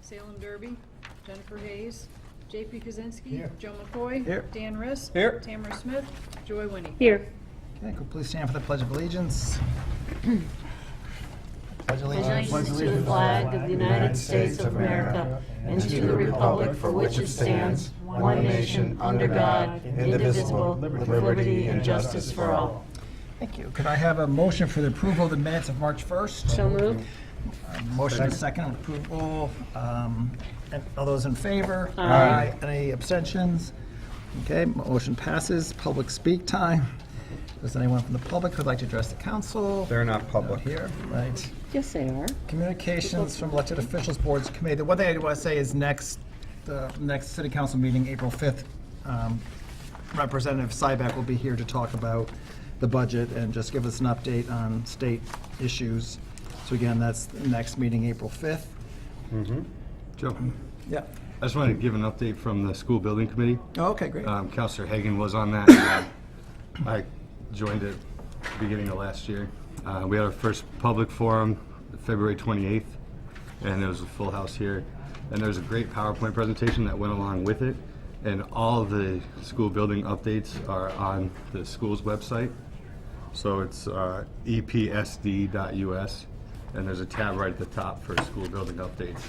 Salem Derby, Jennifer Hayes, J.P. Kaczynski. Here. Joe McCoy. Here. Dan Riss. Here. Tamara Smith. Joy Winnie. Here. Okay, could please stand for the Pledge of Allegiance. Pledge Allegiance to the flag of the United States of America and to the republic for which it stands, one nation, under God, indivisible, with liberty and justice for all. Thank you. Could I have a motion for the approval of the minutes of March 1st? So moved. Motion and second approval. And all those in favor? Aye. Any abstentions? Okay, motion passes. Public speak time. Does anyone from the public who'd like to address the council? They're not public. Here, right. Yes, they are. Communications from elected officials, boards, committee. The one thing I want to say is the next city council meeting, April 5th, Representative Sybeck will be here to talk about the budget and just give us an update on state issues. So again, that's the next meeting, April 5th. Joe, Yeah. I just wanted to give an update from the school building committee. Oh, okay, great. Counselor Hagan was on that. I joined it beginning of last year. We had our first public forum February 28th, and there was a full house here. And there's a great PowerPoint presentation that went along with it. And all of the school building updates are on the school's website. So it's epsd.us. And there's a tab right at the top for school building updates.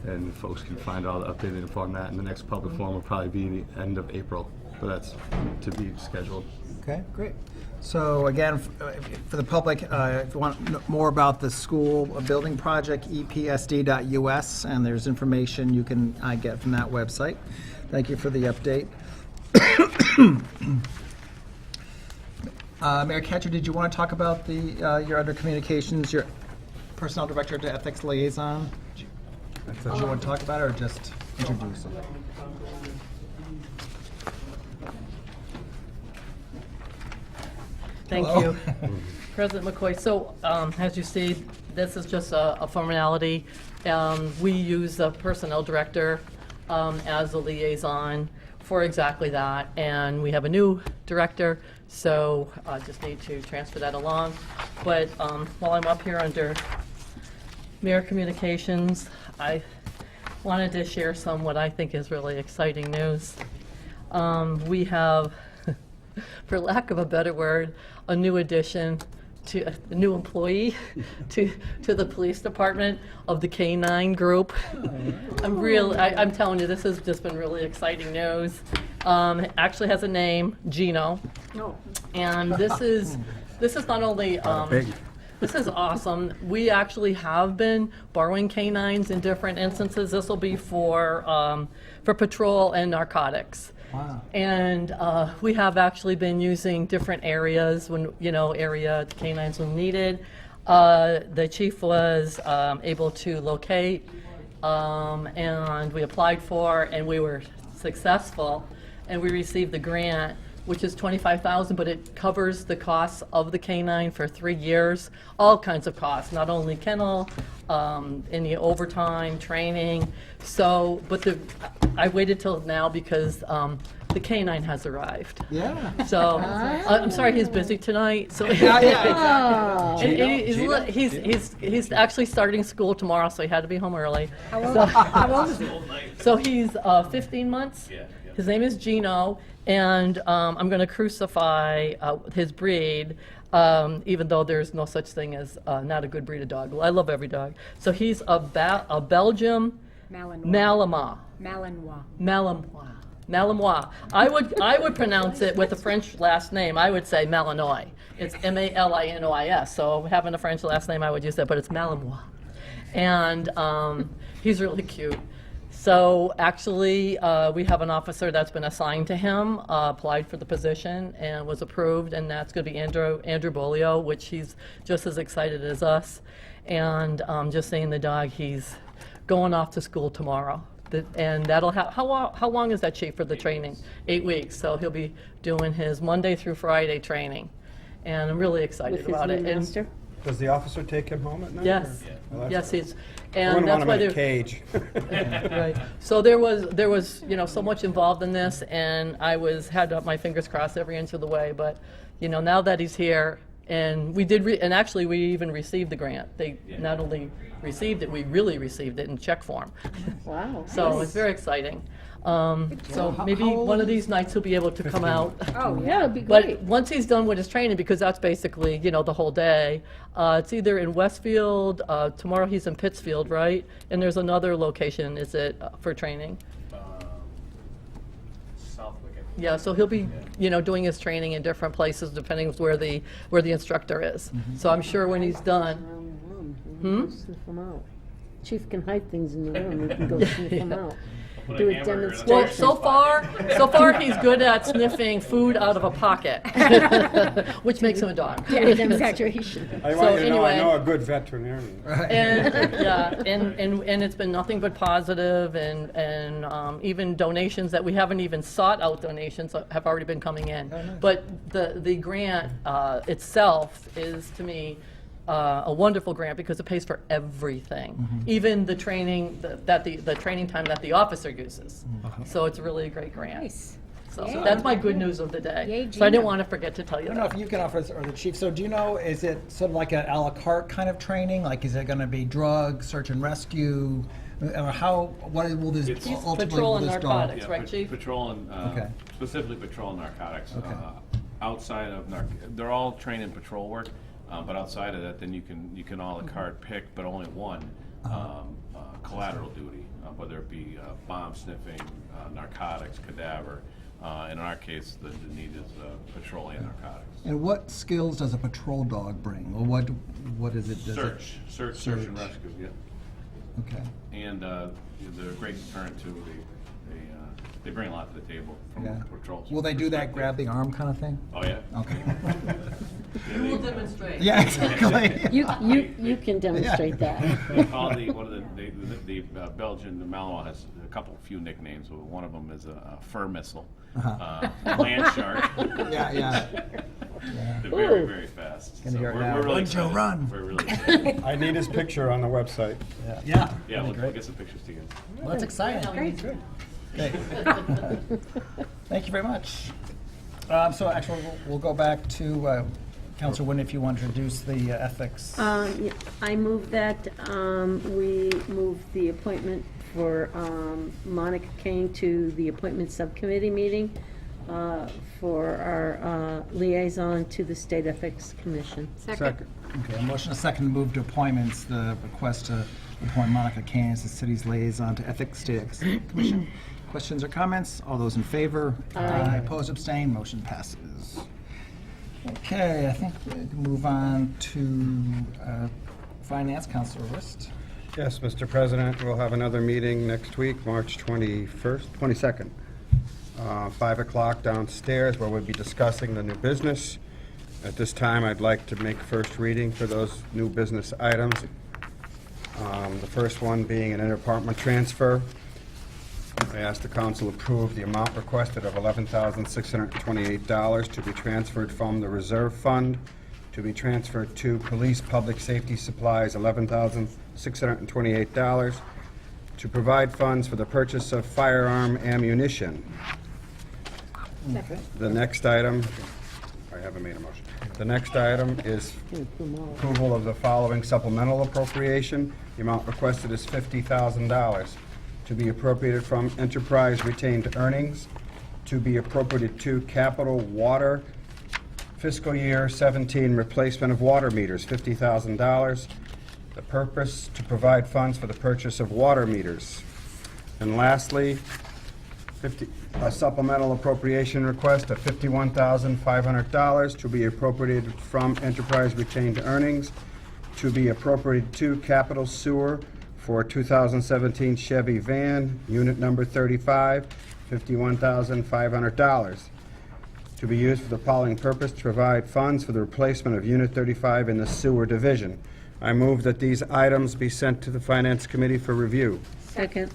And folks can find all the updated info on that. And the next public forum will probably be the end of April, but that's to be scheduled. Okay, great. So again, for the public, if you want to know more about the school building project, epsd.us, and there's information you can get from that website. Thank you for the update. Mayor Catcher, did you want to talk about your under communications, your personnel director to ethics liaison? Did you want to talk about it or just introduce it? Thank Hello. you, President McCoy. So, as you see, this is just a formality. We use the personnel director as a liaison for exactly that, and we have a new director, so I just need to transfer that along. But while I'm up here under Mayor Communications, I wanted to share some what I think is really exciting news. We have, for lack of a better word, a new addition to a new employee to the police department of the K-9 group. I'm telling you, this has just been really exciting news. It actually has a name, Gino. And this is not only this is awesome. We actually have been borrowing K-9s in different instances. This will be for patrol and narcotics. Wow. And we have actually been using different areas when, area K-9s when needed. The chief was able to locate, and we applied for, and we were successful, and we received the grant, which is $25,000, but it covers the costs of the K-9 for 3 years, all kinds of costs, not only kennel, any overtime, training. So, but I waited till now because the K-9 has arrived. Yeah. So, I'm sorry he's busy tonight, so. Yeah, And he's actually starting school tomorrow, so he had to be home early. How old is he? So he's 15 months. His name is Gino, and I'm going to crucify his breed, even though there's no such thing as not a good breed of dog. I love every dog. So he's a Belgium Malinois. Malinois. I would pronounce it with a French last name. I would say Malinois. It's Malinois. So having a French last name, I would use that, but it's Malinois. And he's really cute. So actually, we have an officer that's been assigned to him, applied for the position, and was approved, and that's going to be Andrew Bolio, which he's just as excited as us. And just seeing the dog, he's going off to school tomorrow. And that'll have, how long is that, Chief, for the training? 8 weeks. So he'll be doing his Monday through Friday training. And I'm really excited about it. And Master? Does the officer take him home at night? yes, Well, yes, that's- he's, I and wouldn't that's want why him in a they're, cage. right. So there was so much involved in this, and I had my fingers crossed every inch of the way. But now that he's here, And we did, and actually, we even received the grant. They not only received it, we really received it in check form. Wow. So it's very exciting. So maybe one of these nights he'll be able to come out. Oh, Yeah, yeah. it'd be great. But once he's done with his training, because that's basically, you know, the whole day, it's either in Westfield, tomorrow he's in Pittsfield, right? And there's another location, is it, for training? Southwick. Yeah, so he'll be, you know, doing his training in different places depending where the instructor is. So I'm sure when he's done, Around the room, you know, sniff them out. Chief can hide things in the room, we can go sniff them out. Put Do a a hamburger in a demonstration. well, so far he's good at sniffing food out of a pocket, which makes him a dog. Yeah, exaggeration. I So want you to know, I anyway- know a good veterinarian. And yeah, and it's been nothing but positive, and even donations that we haven't even sought out donations have already been coming in. But the grant itself is, to me, a wonderful grant because it pays for everything, even the training the training time that the officer uses. So it's really a great grant. Nice. So Yay. that's my good news of the day. Yay, So I Gina. didn't want to forget to tell you I don't know that. if you can offer, or the chief, so do you know, is it sort of like a la carte kind of training? Like, is it gonna be drug, search and rescue? Or how, what will this It's ultimately, patrol will and this dog? narcotics. That's right, Chief? Patrol and, Okay. specifically patrol and narcotics. Okay. Outside of they're all trained in patrol work, but outside of that, then you can a la carte pick, but only one collateral duty, whether it be bomb sniffing, narcotics, cadaver. In our case, the need is patrol and narcotics. And what skills does a patrol dog bring? Or what is it? Does it- Search and rescue, yeah. Okay. And they're a great deterrent too. They bring a lot to the table from Yeah. patrols. Will they do that perspective. grab the arm kind of thing? Oh, yeah. Okay. Yeah, We will they- demonstrate. Yeah, exactly. You can demonstrate that. They call the Belgian, the Malinois has a few nicknames. One of them is a fur missile, land shark. Yeah, yeah. They're very, very fast. Gonna hear it we're now. really Run, Joe, excited. run. We're really excited. I need his picture on the website. Yeah. Yeah, we'll get some pictures together. Well, that's exciting. Great. Great. Thank you very much. So actually, we'll go back to Councilor Wynn if you want to introduce the ethics. Yeah, I move that we move the appointment for Monica Kane to the appointment subcommittee meeting for our liaison to the State Ethics Commission. Second. Okay, a motion, a second to move to appointments, the request to appoint Monica Kane as the city's liaison to Ethics State Ethics Commission. Questions or comments? All those in favor? Aye. Opposed, abstained, motion passes. Okay, I think we can move on to Finance, Councilor Rist. Yes, Mr. President, we'll have another meeting next week, March 22nd, 5 o'clock downstairs, where we'll be discussing the new business. At this time, I'd like to make first reading for those new business items. The first one being an interdepartment transfer. I ask the council approve the amount requested of $11,628 to be transferred from the reserve fund to be transferred to police public safety supplies, $11,628, to provide funds for the purchase of firearm ammunition. The next item, I haven't made a motion. The next item is approval of the following supplemental appropriation. The amount requested is $50,000 to be appropriated from enterprise retained earnings to be appropriated to capital water fiscal year 17 replacement of water meters, $50,000. The purpose to provide funds for the purchase of water meters. And lastly, a supplemental appropriation request of $51,500 to be appropriated from enterprise retained earnings to be appropriated to capital sewer for 2017 Chevy van, unit number 35, $51,500. To be used for the following purpose, to provide funds for the replacement of unit 35 in the sewer division. I move that these items be sent to the Finance Committee for review. Second.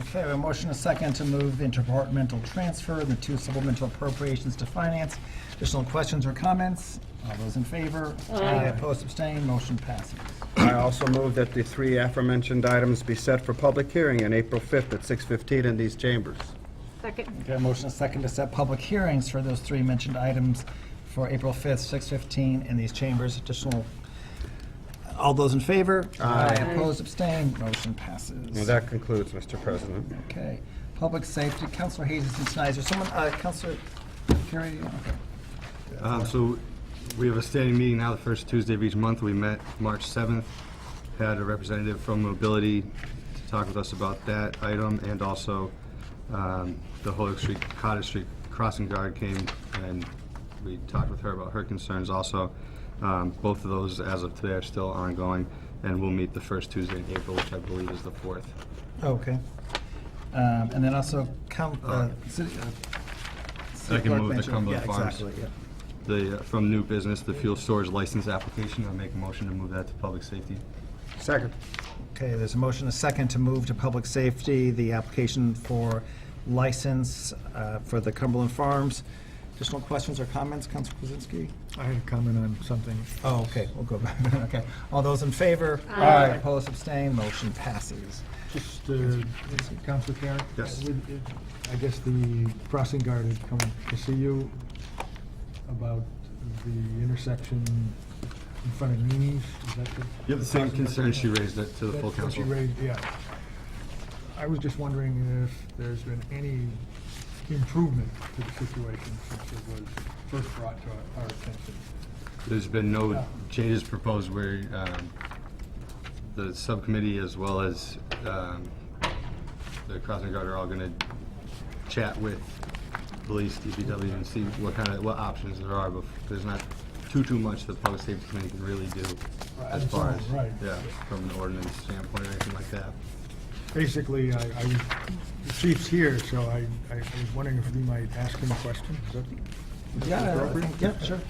Okay, we have a motion, a second to move the interdepartmental transfer, the two supplemental appropriations to finance. Additional questions or comments? All those in favor? Aye. Opposed, abstained, motion passes. I also move that the three aforementioned items be set for public hearing on April 5th at 6:15 in these chambers. Second. Okay, a motion, a second to set public hearings for those three mentioned items for April 5th, 6:15 in these chambers. Additional, all those in favor? Aye. Opposed, abstained, motion passes. Well, that concludes, Mr. President. Okay. Public safety, Counselor Hayes and Snyder. Someone, Counselor Carey? Okay. So we have a standing meeting now the first Tuesday of each month. We met March 7th, had a representative from Mobility to talk with us about that item, and also the Holyoke Street, Cottage Street crossing guard came and we talked with her about her concerns also. Both of those, as of today, are still ongoing, and we'll meet the first Tuesday in April, which I believe is the 4th. Okay. And then also, city I can clerk move the mentioned- Cumberland yeah, Farms. exactly, yeah. From new business, the fuel storage license application. I'll make a motion to move that to public safety. Second. Okay, there's a motion, a second, to move to public safety, the application for license for the Cumberland Farms. Additional questions or comments, Councilor Kwasinski? I had a comment on something. Oh, okay, we'll go back. Okay. All those in favor? Aye. Opposed, abstained, motion passes. Just, Councilor Carey? Yes. I guess the crossing guard had come to see you about the intersection in front of Nini's. Is that the? You have the same crossing guard? concern, she raised it to the full That's what she council. raised, yeah. I was just wondering if there's been any improvement to the situation since it was first brought to our attention. There's been no changes proposed where the subcommittee as well as the crossing guard are all going to chat with police, DPW, and see what options there are, but there's not too much the public safety committee can really do as Right, far as, right. yeah, from an ordinance standpoint or anything like that. Basically, the chief's here, so I was wondering if we might ask him a question. Is that Yeah, I appropriate? think- yeah, sure.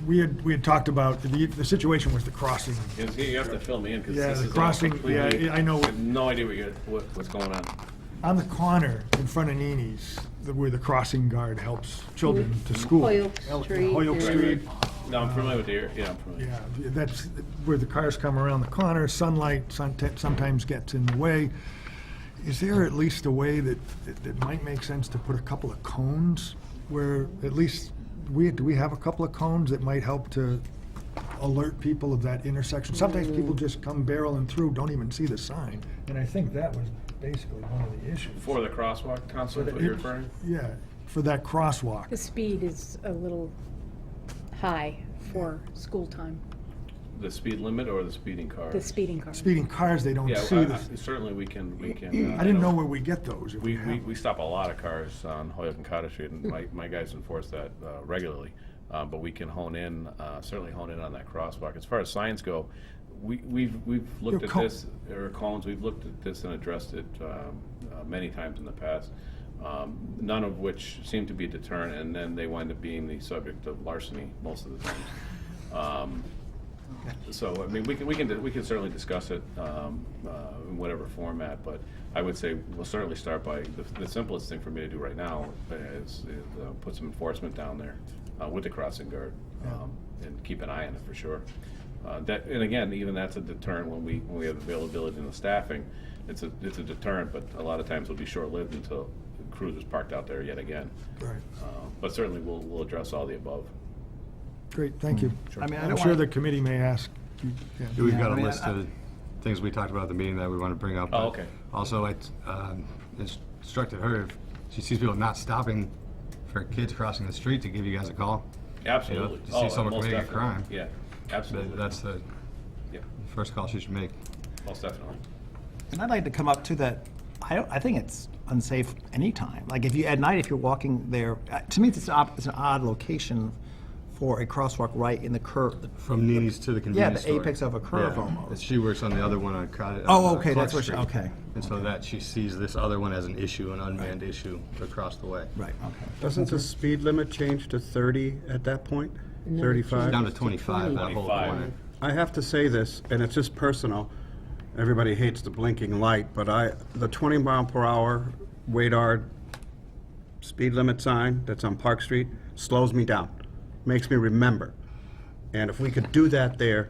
We had talked about, the situation was the crossing. You have to fill me in, because Yeah, this the is all crossing, completely. yeah, I know. I have no idea what's going on. On the corner in front of Nini's, where the crossing guard helps children to school. Holyoke Street Holyoke and- Street. No, I'm familiar with the area, yeah, I'm familiar. Yeah, that's where the cars come around the corner, sunlight sometimes gets in the way. Is there at least a way that might make sense to put a couple of cones where at least, do we have a couple of cones that might help to alert people of that intersection? Sometimes people just come barreling through, don't even see the sign, and I think that was basically one of the issues. For the crosswalk, Counselor, what you're referring? Yeah, for that crosswalk. The speed is a little high for school time, The speed limit or the speeding cars? the speeding car. Speeding cars, they don't Yeah, see the, certainly we can. I didn't know where we get those. if We have we stop a lot of cars on Holyoke and Cottage Street, and my guys enforce that regularly. But we can certainly hone in on that crosswalk. As far as signs go, we've looked at this, or cones, we've looked at this and addressed it many times in the past, none of which seem to be a deterrent, and then they wind up being the subject of larceny most of the times. So, I mean, we can certainly discuss it in whatever format, but I would say we'll certainly start by, the simplest thing for me to do right now is put some enforcement down there with the crossing guard, and keep an eye on it for sure. And again, even that's a deterrent when we have availability in the staffing. It's a deterrent, but a lot of times it'll be short-lived until the cruiser's parked out there yet again. Right. But certainly we'll address all the above. Great, thank you. I mean, I I'm don't sure wanna- the committee may ask. We've Yeah, got I a mean, list of things we talked about at the meeting that we want to bring up. Oh, but okay. Also, I instructed her, if she sees people not stopping for kids crossing the street, to give you guys a call. Absolutely. You see someone most committing a definitely. crime. Yeah, absolutely. That's the Yeah, first call she should make. most definitely. And I'd like to come up to that, I think it's unsafe anytime. Like if you, at night, if you're walking there, to me, it's an odd location for a crosswalk right in the curve. From Nini's to the Yeah, convenience the store. apex of a curve Yeah. almost. She works on the other one on Oh, okay, Clark that's where she, Street. okay. And so that she sees this other one as an issue, an unmanned issue across the way. Right, okay. Doesn't the speed limit change to 30 at that point? No, 35? Down to 25, that whole 25. corner. I have to say this, and it's just personal. Everybody hates the blinking light, but the 20 mile per hour Waydard speed limit sign that's on Park Street slows me down, makes me remember. And if we could do that there,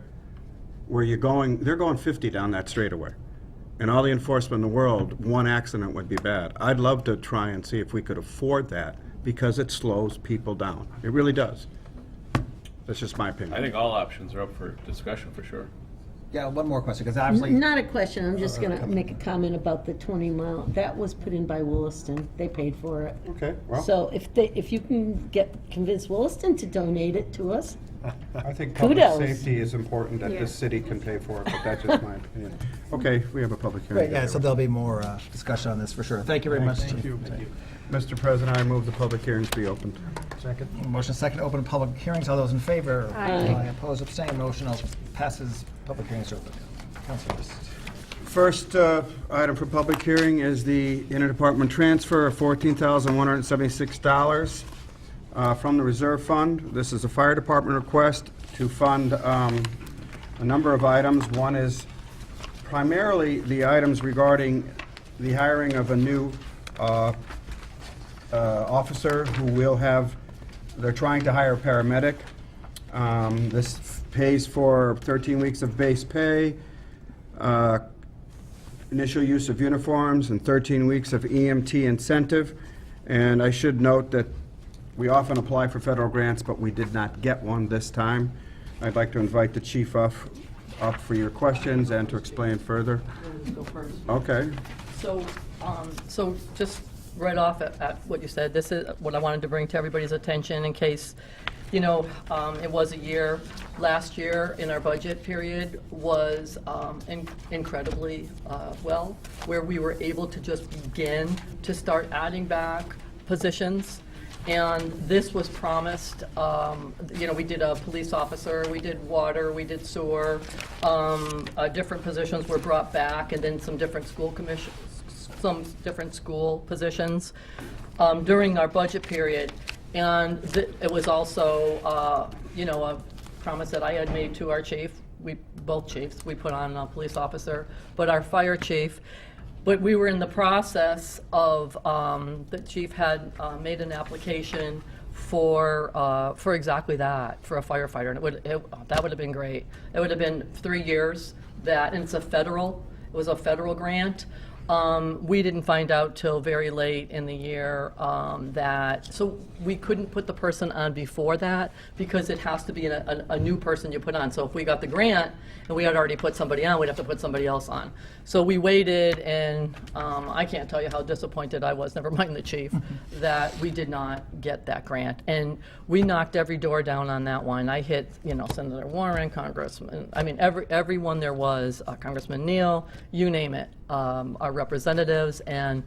where they're going 50 down that straightaway. And all the enforcement in the world, one accident would be bad. I'd love to try and see if we could afford that, because it slows people down. It really does. That's just my I opinion. think all options are up for discussion for sure. Yeah, one more question, because obviously, Not a question, I'm just gonna make a comment about the 20 mile. That was put in by Williston, they paid for it. Okay, well, So if you can convince Williston to donate it to us, I think public Kudos. safety is important, that Yeah. this city can pay for it, but that's just my opinion. Okay, we have a public hearing. great, yeah, so there'll be more discussion on this for sure. Thank you very much. Thank you. Mr. President, I move the public hearings be opened. Second. Motion second, to open public hearings. All those in favor? Aye. Opposed, abstained, motion passes. Public hearings are open. Councilor List. First item for public hearing is the interdepartment transfer of $14,176 from the reserve fund. This is a fire department request to fund a number of items. One is primarily the items regarding the hiring of a new officer who will have, they're trying to hire a paramedic. This pays for 13 weeks of base pay, initial use of uniforms, and 13 weeks of EMT incentive. And I should note that we often apply for federal grants, but we did not get one this time. I'd like to invite the chief up for your questions and to explain further. Go first. Okay. So, so just right off at what you said, this is what I wanted to bring to everybody's attention in case, you know, it was a year, last year in our budget period was incredibly well, where we were able to just begin to start adding back positions. And this was promised, you know, we did a police officer, we did water, we did sewer, different positions were brought back, and then some different school positions during our budget period. And it was also, you know, a promise that I had made to our chief. Both chiefs, we put on a police officer, but our fire chief. But we were in the process of, the chief had made an application for exactly that, for a firefighter. And that would have been great. It would have been 3 years that, and it was a federal grant. We didn't find out till very late in the year so we couldn't put the person on before that because it has to be a new person you put on. So if we got the grant and we had already put somebody on, we'd have to put somebody else on. So we waited, and I can't tell you how disappointed I was, never mind the chief, that we did not get that grant. And we knocked every door down on that one. I hit, you know, Senator Warren, Congressman, I mean, everyone there was, Congressman Neal, you name it, our representatives, and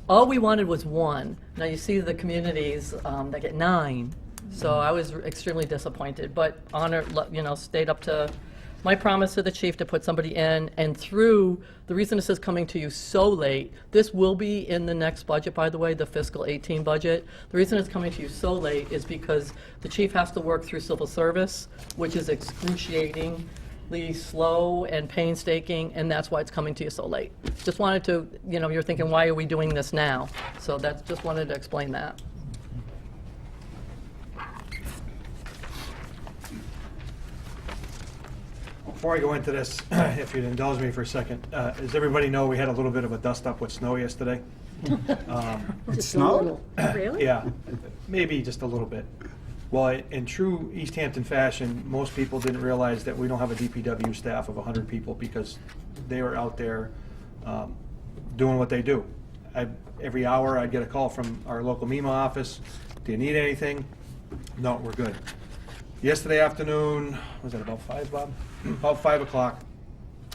all we wanted was one. Now you see the communities that get 9, so I was extremely disappointed, but you know, stayed up to my promise to the chief to put somebody in, and through, the reason this is coming to you so late, this will be in the next budget, by the way, the fiscal 18 budget. The reason it's coming to you so late is because the chief has to work through civil service, which is excruciatingly slow and painstaking, and that's why it's coming to you so late. Just wanted to, you know, you're thinking, why are we doing this now? So that's, just wanted to explain that. Before I go into this, if you'd indulge me for a second, as everybody know, we had a little bit of a dust-up with snow yesterday. It just a snowed? little. Really? Yeah, maybe just a little bit. Well, in true East Hampton fashion, most people didn't realize that we don't have a DPW staff of 100 people because they were out there doing what they do. Every hour, I'd get a call from our local MEMA office. Do you need anything? No, we're good. Yesterday afternoon, was it about 5, Bob? About 5 o'clock,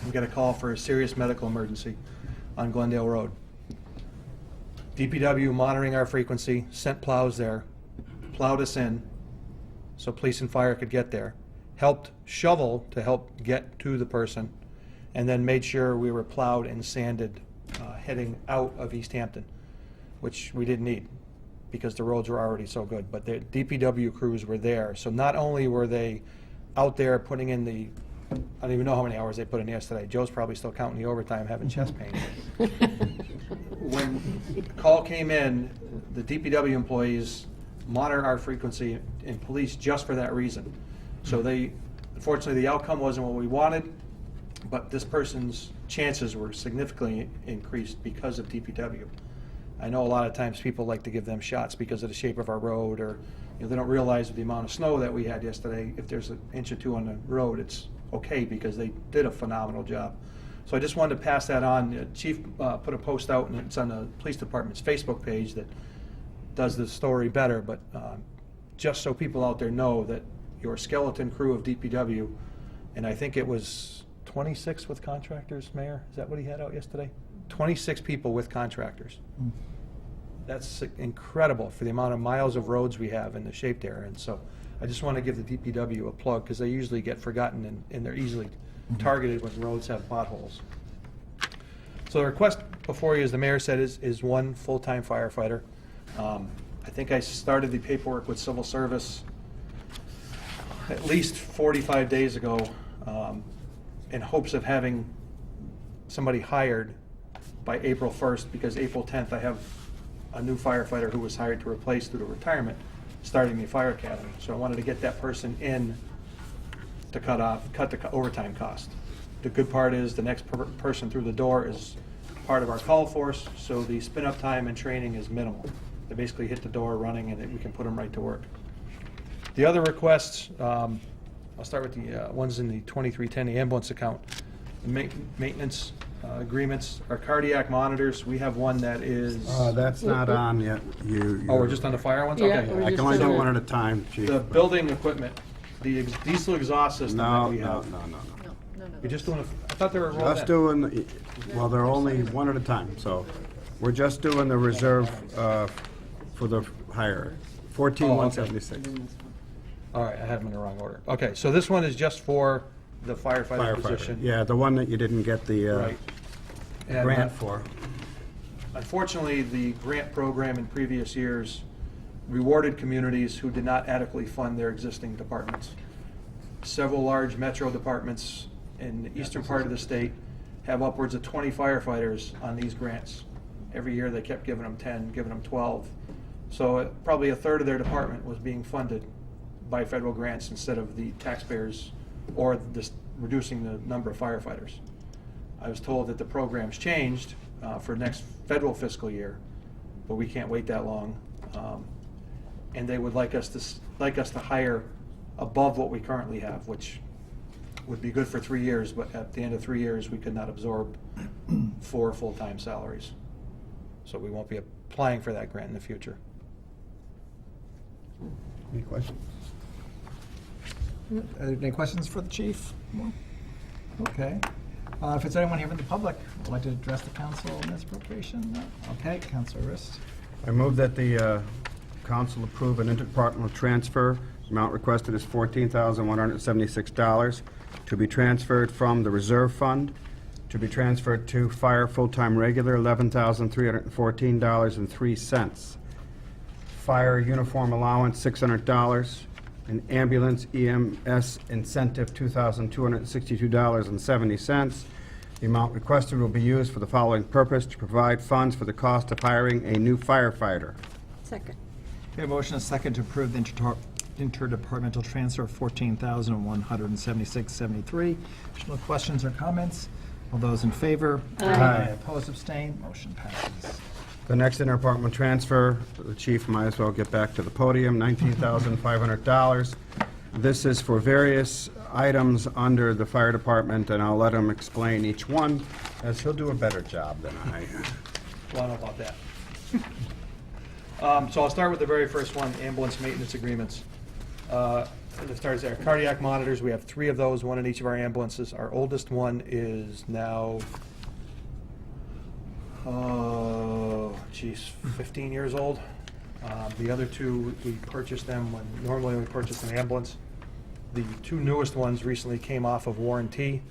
we got a call for a serious medical emergency on Glendale Road. DPW monitoring our frequency, sent plows there, plowed us in so police and fire could get there, helped shovel to help get to the person, and then made sure we were plowed and sanded heading out of East Hampton, which we didn't need because the roads were already so good. But the DPW crews were there. So not only were they out there putting in I don't even know how many hours they put in yesterday. Joe's probably still counting the overtime, having chest pain. When the call came in, the DPW employees monitor our frequency and police just for that reason. So unfortunately, the outcome wasn't what we wanted, but this person's chances were significantly increased because of DPW. I know a lot of times people like to give them shots because of the shape of our road or they don't realize with the amount of snow that we had yesterday, if there's an inch or two on the road, it's okay, because they did a phenomenal job. So I just wanted to pass that on. The Chief put a post out, and it's on the police department's Facebook page that does the story better, but just so people out there know that your skeleton crew of DPW, and I think it was 26 with contractors, Mayor, is that what he had out yesterday? 26 people with contractors. That's incredible for the amount of miles of roads we have in the shaped area, and so I just want to give the DPW a plug, because they usually get forgotten, and they're easily targeted when roads have potholes. So the request before you, as the mayor said, is one full-time firefighter. I think I started the paperwork with civil service at least 45 days ago, in hopes of having somebody hired by April 1st, because April 10th I have a new firefighter who was hired to replace due to retirement, starting the fire academy. So I wanted to get that person in to cut the overtime cost. The good part is the next person through the door is part of our call force, so the spin-up time and training is minimal. They basically hit the door running, and we can put them right to work. The other requests, I'll start with the ones in the 2310, the ambulance account. The maintenance agreements, our cardiac monitors, we have one that is... That's not on yet. Oh, we're just on the fire ones? Yeah, Okay. we're I just can only do on one the- at a time, Chief. The building equipment, the diesel exhaust system that No, we no, have. no, no, no. We're just doing, I thought they were rolled Just in. doing, well, they're only one at a time, so we're just doing the reserve for the hire, 14,176. All right, I had them in the wrong order. Okay, so this one is just for the firefighter Firefighter, position. yeah, the one that you didn't get the Right. And, grant for. Unfortunately, the grant program in previous years rewarded communities who did not adequately fund their existing departments. Several large metro departments in the eastern part of the state have upwards of 20 firefighters on these grants. Every year, they kept giving them 10, giving them 12. So probably a third of their department was being funded by federal grants instead of the taxpayers, or just reducing the number of firefighters. I was told that the program's changed for next federal fiscal year, but we can't wait that long. And they would like us to hire above what we currently have, which would be good for 3 years, but at the end of 3 years, we could not absorb 4 full-time salaries. So we won't be applying for that grant in the future. Any questions? Any questions for the chief? No? Okay. If it's anyone here from the public who would like to address the council on this appropriation? No? Okay, Councilor Rist. I move that the council approve an interdepartmental transfer. Amount requested is $14,176 to be transferred from the reserve fund, to be transferred to fire full-time regular, $11,314.03. Fire uniform allowance, $600. An ambulance EMS incentive, $2,262.70. The amount requested will be used for the following purpose: to provide funds for the cost of hiring a new firefighter. Second. We have a motion and a second to approve the interdepartmental transfer of $14,176.73. Additional questions or comments? All those in favor? Aye. Opposed, abstained, motion passes. The next interdepartmental transfer, the chief might as well get back to the podium, $19,500. This is for various items under the fire department, and I'll let him explain each one, as he'll do a better job than I. Well, I don't know about that. So I'll start with the very first one, ambulance maintenance agreements. It starts there. Cardiac monitors, we have 3 of those, one in each of our ambulances. Our oldest one is now, 15 years old. The other 2, we purchased them when normally we purchase an ambulance. The 2 newest ones recently came off of warranty.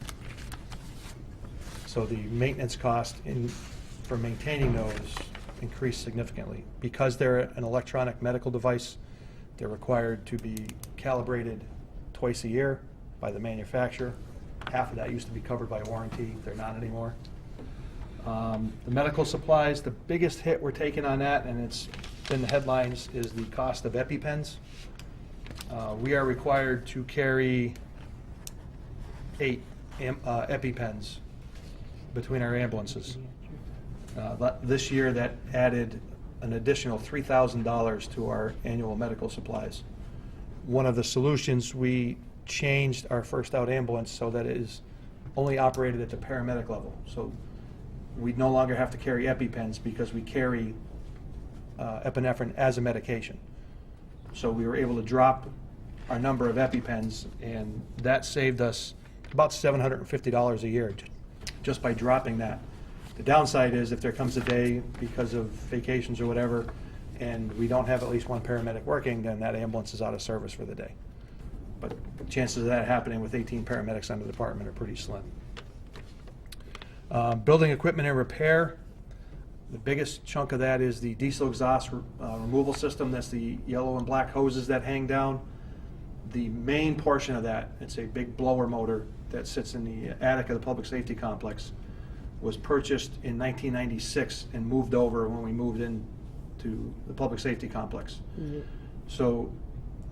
So the maintenance cost for maintaining those increased significantly. Because they're an electronic medical device, they're required to be calibrated twice a year by the manufacturer. Half of that used to be covered by warranty, they're not anymore. The medical supplies, the biggest hit we're taking on that, and it's in the headlines, is the cost of EpiPens. We are required to carry 8 EpiPens between our ambulances. This year, that added an additional $3,000 to our annual medical supplies. One of the solutions, we changed our first out ambulance so that it is only operated at the paramedic level. So we no longer have to carry EpiPens because we carry epinephrine as a medication. So we were able to drop our number of EpiPens, and that saved us about $750 a year just by dropping that. The downside is if there comes a day because of vacations or whatever, and we don't have at least one paramedic working, then that ambulance is out of service for the day. But chances of that happening with 18 paramedics on the department are pretty slim. Building equipment and repair, the biggest chunk of that is the diesel exhaust removal system. That's the yellow and black hoses that hang down. The main portion of that, it's a big blower motor that sits in the attic of the public safety complex, was purchased in 1996 and moved over when we moved in to the public safety complex. So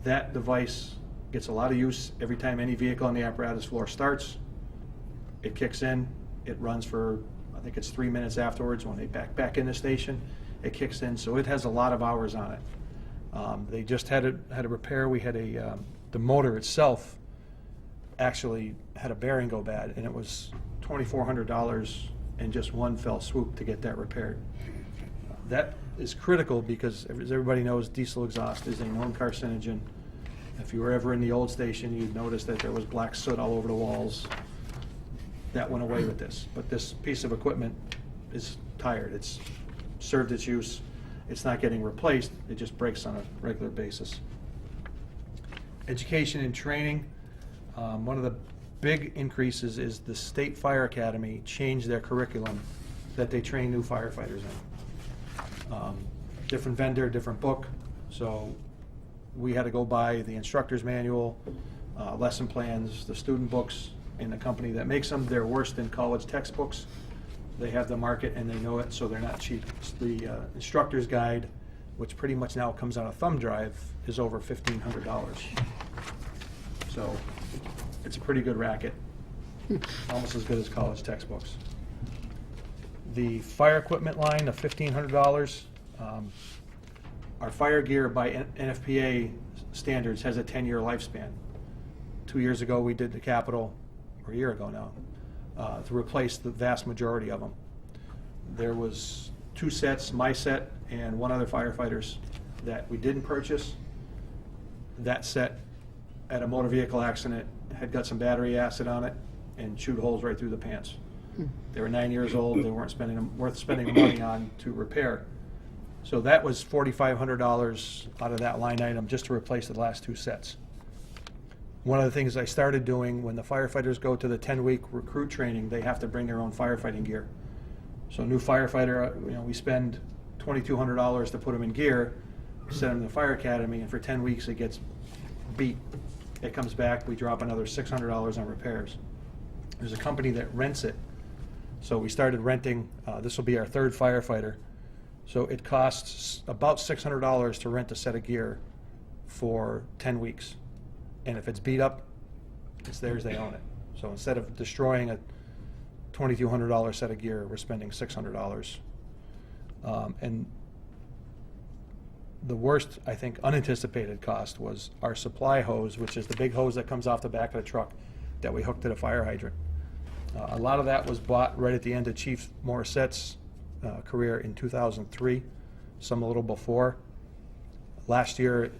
that device gets a lot of use every time any vehicle on the apparatus floor starts. It kicks in, it runs for, I think it's 3 minutes afterwards when they back in the station. It kicks in, so it has a lot of hours on it. They just had a repair. We had the motor itself actually had a bearing go bad, and it was $2,400 in just one fell swoop to get that repaired. That is critical because, as everybody knows, diesel exhaust is a known carcinogen. If you were ever in the old station, you'd notice that there was black soot all over the walls. That went away with this. But this piece of equipment is tired. It's served its use. It's not getting replaced. It just breaks on a regular basis. Education and training. One of the big increases is the State Fire Academy changed their curriculum that they train new firefighters in. Different vendor, different book. So we had to go by the instructor's manual, lesson plans, the student books, and the company that makes them. They're worse than college textbooks. They have the market and they know it, so they're not cheap. The instructor's guide, which pretty much now comes on a thumb drive, is over $1,500. So it's a pretty good racket, almost as good as college textbooks. The fire equipment line of $1,500. Our fire gear by NFPA standards has a 10-year lifespan. 2 years ago, we did the capital, or a year ago now, to replace the vast majority of them. There was 2 sets, my set and one other firefighter's, that we didn't purchase. That set, at a motor vehicle accident, had got some battery acid on it and chewed holes right through the pants. They were 9 years old. They weren't worth spending the money on to repair. So that was $4,500 out of that line item just to replace the last 2 sets. One of the things I started doing when the firefighters go to the 10-week recruit training, they have to bring their own firefighting gear. So a new firefighter, we spend $2,200 to put them in gear, send them to the fire academy, and for 10 weeks it gets beat. It comes back, we drop another $600 on repairs. There's a company that rents it. So we started renting, this will be our 3rd firefighter. So it costs about $600 to rent a set of gear for 10 weeks. And if it's beat up, it's theirs, they own it. So instead of destroying a $2,200 set of gear, we're spending $600. And the worst, I think, unanticipated cost was our supply hose, which is the big hose that comes off the back of the truck that we hook to the fire hydrant. A lot of that was bought right at the end of Chief Morissette's career in 2003, some a little before. Last year,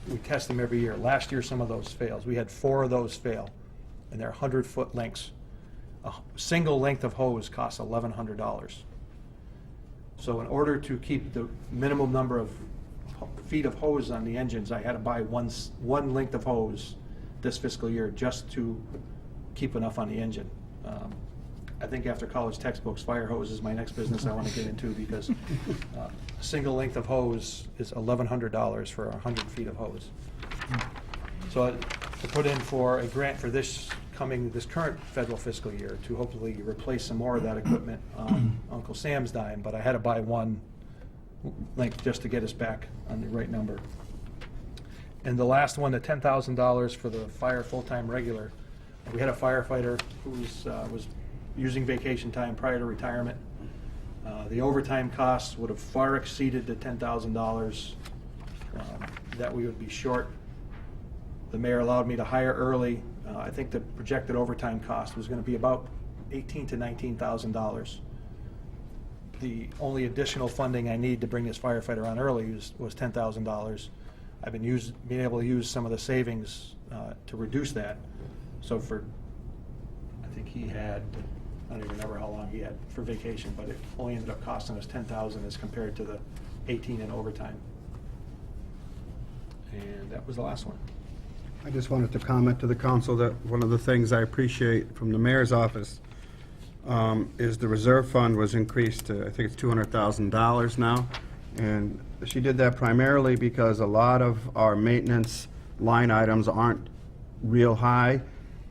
we test them every year. Last year, some of those failed. We had 4 of those fail, and they're 100-foot lengths. A single length of hose costs $1,100. So in order to keep the minimum number of feet of hose on the engines, I had to buy one length of hose this fiscal year just to keep enough on the engine. I think after college textbooks, fire hose is my next business I want to get into because a single length of hose is $1,100 for 100 feet of hose. So to put in for a grant for this current federal fiscal year to hopefully replace some more of that equipment on Uncle Sam's dime, but I had to buy one length just to get us back on the right number. And the last one, the $10,000 for the fire full-time regular. We had a firefighter who was using vacation time prior to retirement. The overtime costs would have far exceeded the $10,000 that we would be short. The mayor allowed me to hire early. I think the projected overtime cost was going to be about $18,000 to $19,000. The only additional funding I need to bring this firefighter on early was $10,000. I've been being able to use some of the savings to reduce that. So I think he had, I don't even remember how long he had for vacation, but it only ended up costing us $10,000 as compared to the $18,000 in overtime. And that was the last one. I just wanted to comment to the council that one of the things I appreciate from the mayor's office is the reserve fund was increased to, I think it's $200,000 now. And she did that primarily because a lot of our maintenance line items aren't real high,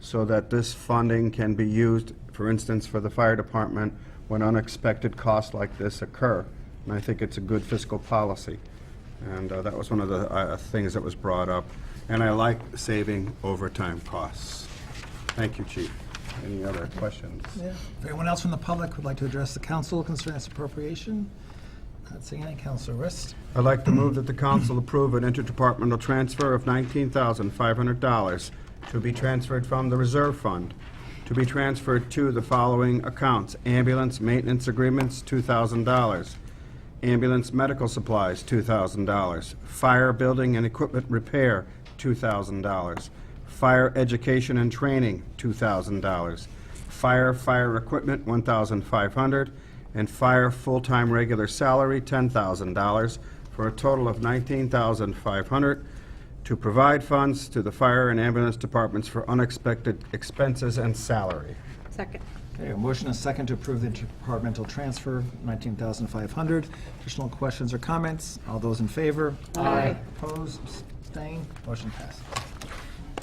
so that this funding can be used, for instance, for the fire department when unexpected costs like this occur. And I think it's a good fiscal policy. And that was one of the things that was brought up. And I like saving overtime costs. Thank you, Chief. Any other questions? Yeah. If anyone else from the public would like to address the council concerning this appropriation? Not seeing any. Councilor Rist. I'd like to move that the council approve an interdepartmental transfer of $19,500 to be transferred from the reserve fund, to be transferred to the following accounts: ambulance maintenance agreements, $2,000. Ambulance medical supplies, $2,000. Fire building and equipment repair, $2,000. Fire education and training, $2,000. Fire equipment, $1,500. And fire full-time regular salary, $10,000, for a total of $19,500 to provide funds to the fire and ambulance departments for unexpected expenses and salary. Second. Okay, a motion and a second to approve the interdepartmental transfer, $19,500. Additional questions or comments? All those in favor? Aye. Opposed, abstained, motion passes.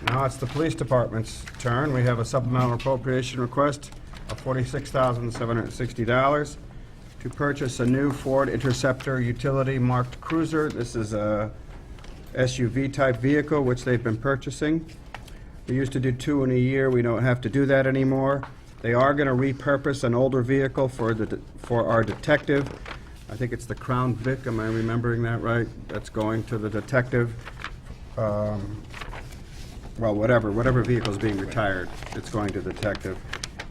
Now it's the police department's turn. We have a supplemental appropriation request of $46,760 to purchase a new Ford Interceptor utility marked cruiser. This is a SUV-type vehicle, which they've been purchasing. We used to do 2 in a year. We don't have to do that anymore. They are going to repurpose an older vehicle for our detective. I think it's the Crown Vic, am I remembering that right? That's going to the detective. Well, whatever vehicle is being retired, it's going to detective.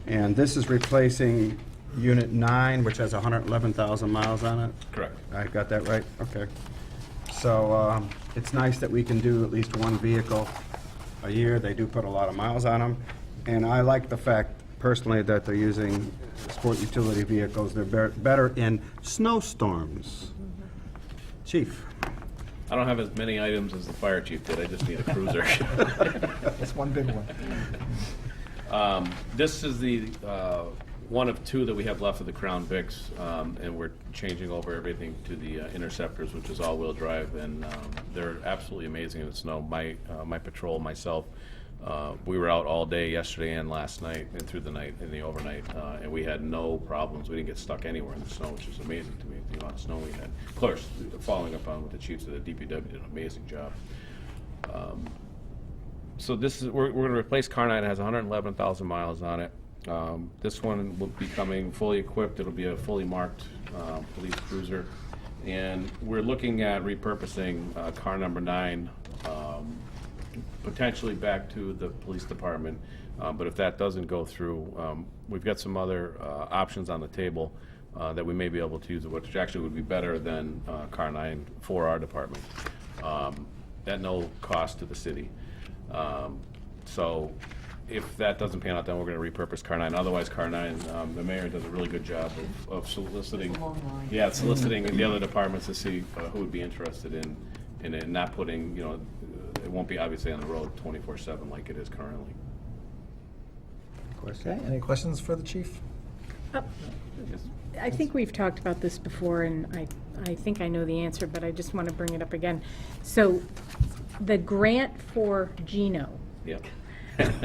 And this is replacing Unit 9, which has 111,000 miles on it. Correct. I got that right? Okay. So it's nice that we can do at least one vehicle a year. They do put a lot of miles on them. And I like the fact, personally, that they're using sport utility vehicles. They're better in snowstorms. Chief? I don't have as many items as the fire chief did, I just need a cruiser. That's one big one. This is the one of 2 that we have left of the Crown Vics, and we're changing over everything to the Interceptors, which is all-wheel drive, and they're absolutely amazing in the snow. My patrol, myself, we were out all day yesterday and last night and through the night and the overnight, and we had no problems. We didn't get stuck anywhere in the snow, which is amazing to me, the amount of snow we had. Of course, following up on what the chiefs of the DPW did an amazing job. So this is, we're going to replace Car 9. It has 111,000 miles on it. This one will be coming fully equipped. It'll be a fully marked police cruiser. And we're looking at repurposing car number 9 potentially back to the police department. But if that doesn't go through, we've got some other options on the table that we may be able to use, which actually would be better than car 9 for our department at no cost to the city. So if that doesn't pan out, then we're going to repurpose car 9. Otherwise, car 9, the mayor does a really good job of soliciting. Yeah, soliciting the other departments to see who would be interested in it, not putting, you know, it won't be obviously on the road 24/7 like it is currently. Okay, any questions for the chief? Yes. I think we've talked about this before, and I think I know the answer, but I just want to bring it up again. So the grant for Gino Yep.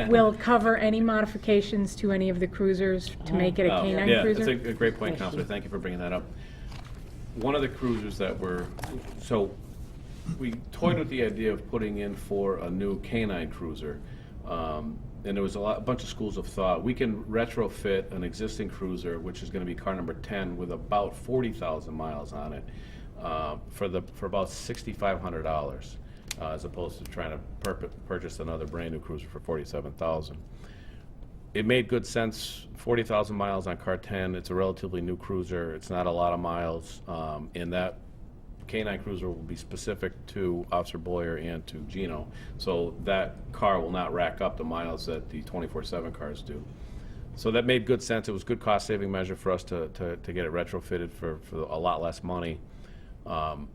will cover any modifications to any of the cruisers to make it a K-9 yeah, cruiser? that's a great point, Counselor. Thank you for bringing that up. One of the cruisers that we toyed with the idea of putting in for a new K-9 cruiser, and there was a bunch of schools of thought. We can retrofit an existing cruiser, which is going to be car number 10, with about 40,000 miles on it, for about $6,500, as opposed to trying to purchase another brand new cruiser for $47,000. It made good sense. 40,000 miles on car 10. It's a relatively new cruiser. It's not a lot of miles, and that K-9 cruiser will be specific to Officer Boyer and to Gino, so that car will not rack up the miles that the 24/7 cars do. So that made good sense. It was a good cost-saving measure for us to get it retrofitted for a lot less money. And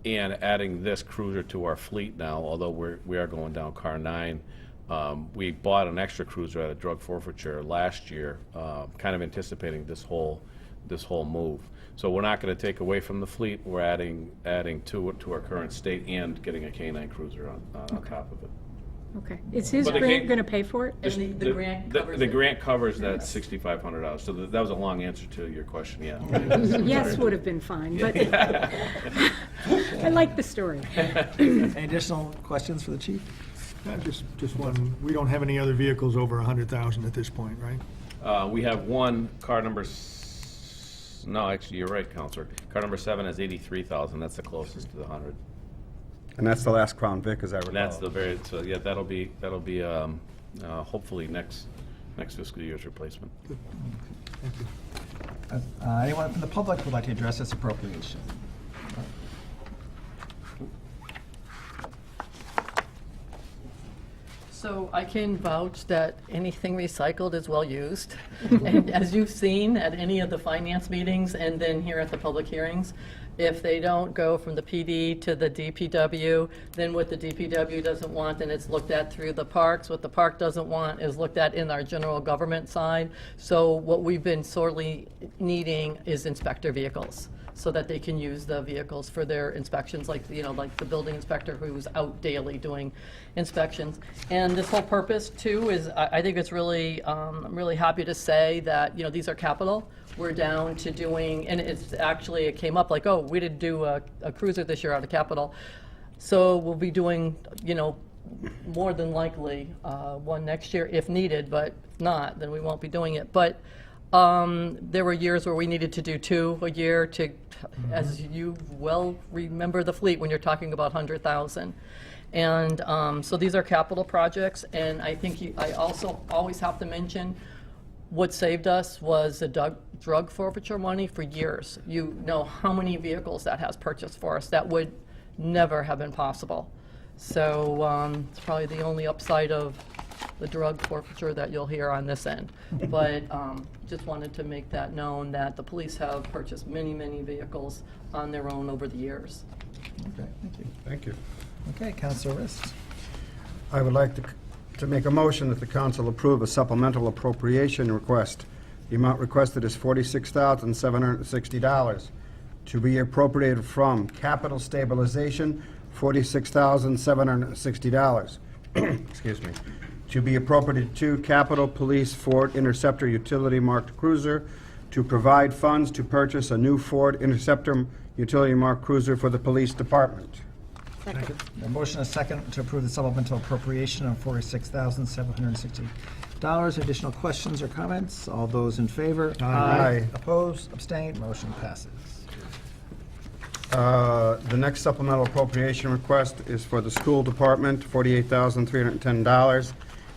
adding this cruiser to our fleet now, although we are going down car 9, we bought an extra cruiser at a drug forfeiture last year, kind of anticipating this whole move. So we're not going to take away from the fleet. We're adding to our current state and getting a K-9 cruiser on top of it. Okay. Is his But the grant K- going to pay for it? And the grant covers The it. grant covers that $6,500. So that was a long answer to your question, yeah. Yes would have been fine, but I like the story. Any additional questions for the chief? Just one, we don't have any other vehicles over 100,000 at this point, right? We have one car number, no, actually, you're right, Counselor. Car number 7 has 83,000. That's the closest to the 100. And that's the last Crown Vic, as I recall. And that's the very, so yeah, that'll be hopefully next fiscal year's replacement. Anyone from the public would like to address this appropriation? So I can vouch that anything recycled is well used. And as you've seen at any of the finance meetings and then here at the public hearings, if they don't go from the PD to the DPW, then what the DPW doesn't want, then it's looked at through the parks. What the park doesn't want is looked at in our general government side. So what we've been sorely needing is inspector vehicles, so that they can use the vehicles for their inspections, like, like the building inspector who was out daily doing inspections. And this whole purpose too is, I think it's really, I'm really happy to say that, these are capital. We're down to doing, and it's actually, it came up like, oh, we didn't do a cruiser this year out of capital. So we'll be doing, more than likely one next year if needed, but not, then we won't be doing it. But there were years where we needed to do 2 a year to, as you well remember the fleet when you're talking about 100,000. And so these are capital projects, and I think I also always have to mention what saved us was the drug forfeiture money for years. You know how many vehicles that has purchased for us. That would never have been possible. So it's probably the only upside of the drug forfeiture that you'll hear on this end. But just wanted to make that known that the police have purchased many, many vehicles on their own over the years. Okay, thank you. Thank you. Okay, Councilor Rist. I would like to make a motion that the council approve a supplemental appropriation request. The amount requested is $46,760 to be appropriated from capital stabilization, $46,760. Excuse me. To be appropriated to Capitol Police Ford Interceptor Utility Marked Cruiser to provide funds to purchase a new Ford Interceptor Utility Marked Cruiser for the police department. Second. A motion and a second to approve the supplemental appropriation of $46,760. Additional questions or comments? All those in favor? Aye. Opposed? Abstained? Motion passes. The next supplemental appropriation request is for the school department, $48,310.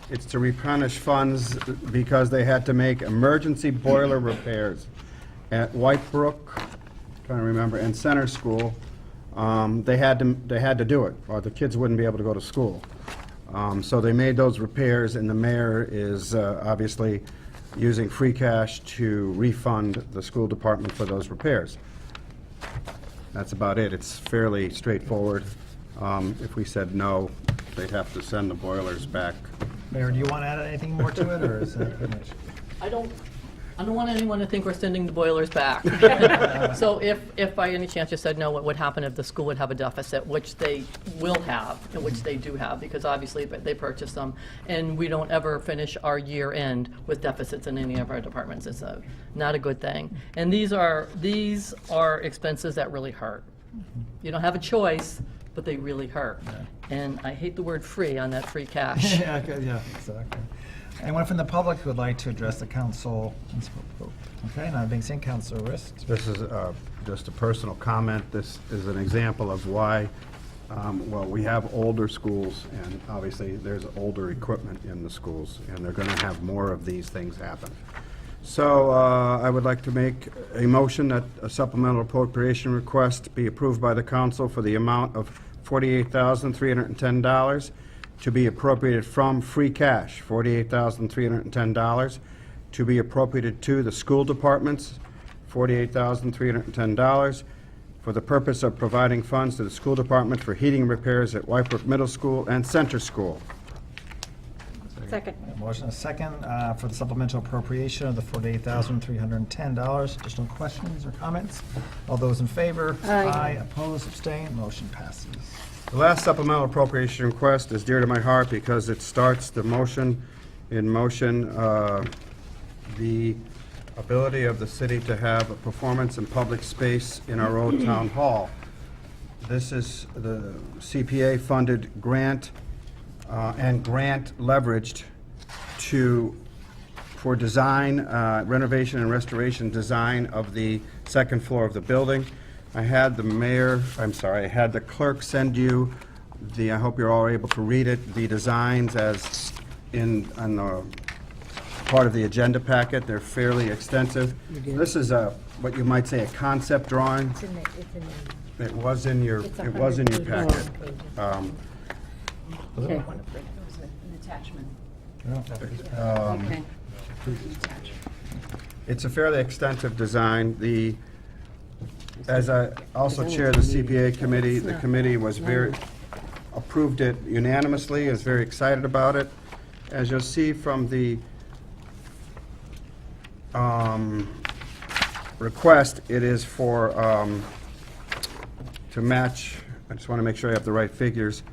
It's to replenish funds because they had to make emergency boiler repairs at Whitebrook, trying to remember, and Center School. They had to do it, or the kids wouldn't be able to go to school. So they made those repairs, and the mayor is obviously using free cash to refund the school department for those repairs. That's about it. It's fairly straightforward. If we said no, they'd have to send the boilers back. Mayor, do you want to add anything more to it, or is that pretty much? I don't want anyone to think we're sending the boilers back. So if by any chance you said no, what would happen if the school would have a deficit, which they will have, and which they do have, because obviously they purchase them, and we don't ever finish our year end with deficits in any of our departments. It's not a good thing. And these are expenses that really hurt. You don't have a choice, but they really hurt. And I hate the word free on that free cash. Yeah, okay, yeah, exactly. Anyone from the public who would like to address the council? Okay, now being seen, Councilor Rist. This is just a personal comment. This is an example of why, well, we have older schools, and obviously there's older equipment in the schools, and they're going to have more of these things happen. So I would like to make a motion that a supplemental appropriation request be approved by the council for the amount of $48,310 to be appropriated from free cash, $48,310, to be appropriated to the school departments, $48,310, for the purpose of providing funds to the school department for heating repairs at Whitebrook Middle School and Center School. Second. Motion and a second for the supplemental appropriation of the $48,310. Additional questions or comments? All those in favor? Aye. Opposed, abstained, motion passes. The last supplemental appropriation request is dear to my heart because it starts the motion, the ability of the city to have a performance in public space in our old town hall. This is the CPA-funded grant and grant leveraged for design, renovation and restoration design of the second floor of the building. I had the clerk send you I hope you're all able to read it, the designs as on the part of the agenda packet. They're fairly extensive. This is what you might say a concept drawing. It was in your packet. Okay. Okay. It's a fairly extensive design. As I also chair the CPA committee, the committee approved it unanimously, is very excited about it. As you'll see from the request, it is for, to match, I just want to make sure I have the right figures,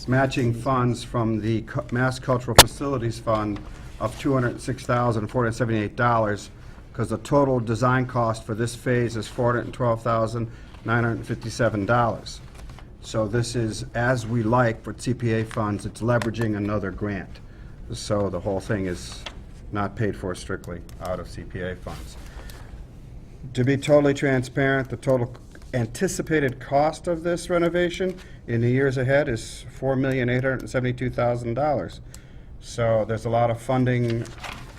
matching funds from the Mass Cultural Facilities Fund of $206,478, because the total design cost for this phase is $412,957. So this is, as we like for CPA funds, it's leveraging another grant. So the whole thing is not paid for strictly out of CPA funds. To be totally transparent, the total anticipated cost of this renovation in the years ahead is $4,872,000. So there's a lot of funding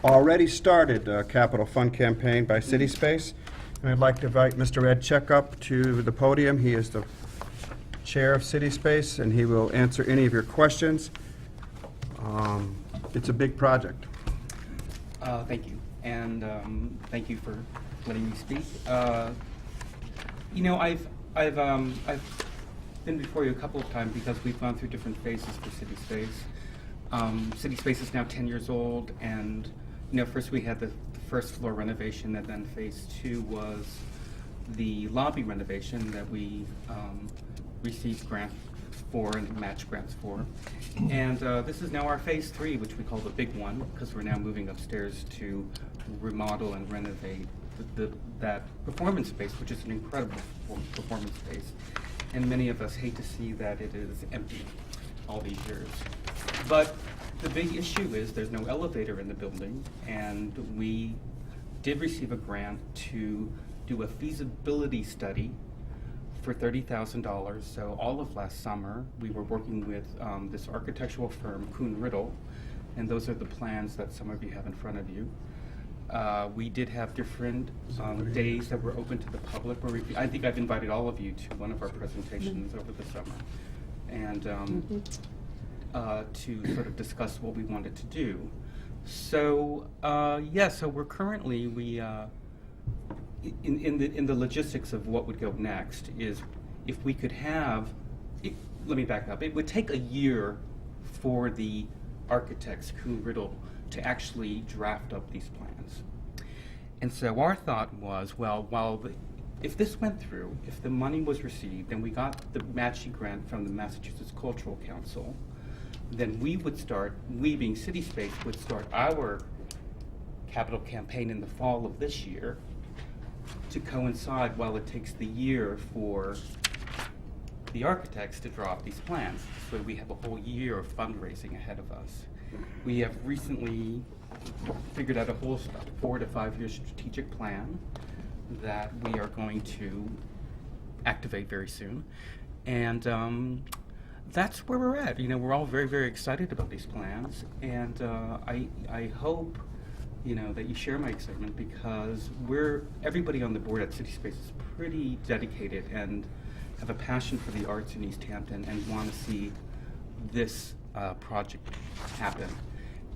already started, a capital fund campaign by CitySpace. And I'd like to invite Mr. Ed Check up to the podium. He is the chair of CitySpace, and he will answer any of your questions. It's a big project. Thank you, and thank you for letting me speak. You know, I've been before you a couple of times because we've gone through different phases for CitySpace. CitySpace is now 10 years old, and you know, first we had the first floor renovation, and then phase 2 was the lobby renovation that we received grant for and match grants for. And this is now our phase 3, which we call the big one, because we're now moving upstairs to remodel and renovate that performance space, which is an incredible performance space. And many of us hate to see that it is empty all these years. But the big issue is there's no elevator in the building, and we did receive a grant to do a feasibility study for $30,000. So all of last summer, we were working with this architectural firm, Kuhn Riddle, and those are the plans that some of you have in front of you. We did have different days that were open to the public. Where I think I've invited all of you to one of our presentations over the summer, and to sort of discuss what we wanted to do. So yeah, so we're currently in the logistics of what would go next is if we could have. Let me back up. It would take a year for the architects, Kuhn Riddle, to actually draft up these plans. And so our thought was, well, if this went through, if the money was received, and we got the matching grant from the Massachusetts Cultural Council, then we being CitySpace, would start our capital campaign in the fall of this year to coincide while it takes the year for the architects to draw up these plans. So we have a whole year of fundraising ahead of us. We have recently figured out a whole 4 to 5 year strategic plan that we are going to activate very soon. And that's where we're at. You know, we're all very, very excited about these plans. And I hope, you know, that you share my excitement, because everybody on the board at City Space is pretty dedicated and have a passion for the arts in East Hampton and want to see this project happen.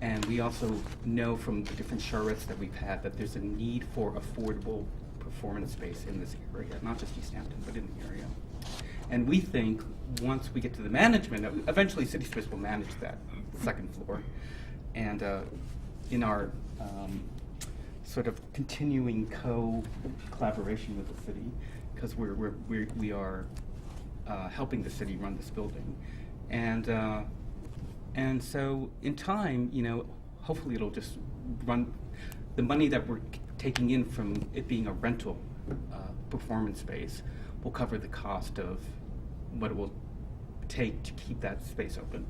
And we also know from the different charrettes that we've had that there's a need for affordable performance space in this area, not just East Hampton, but in the area. And we think once we get to the management, eventually City Space will manage that second floor. And in our sort of continuing collaboration with the city, because we are helping the city run this building, and so in time, you know, hopefully it'll just run. The money that we're taking in from it being a rental performance space will cover the cost of what it will take to keep that space open.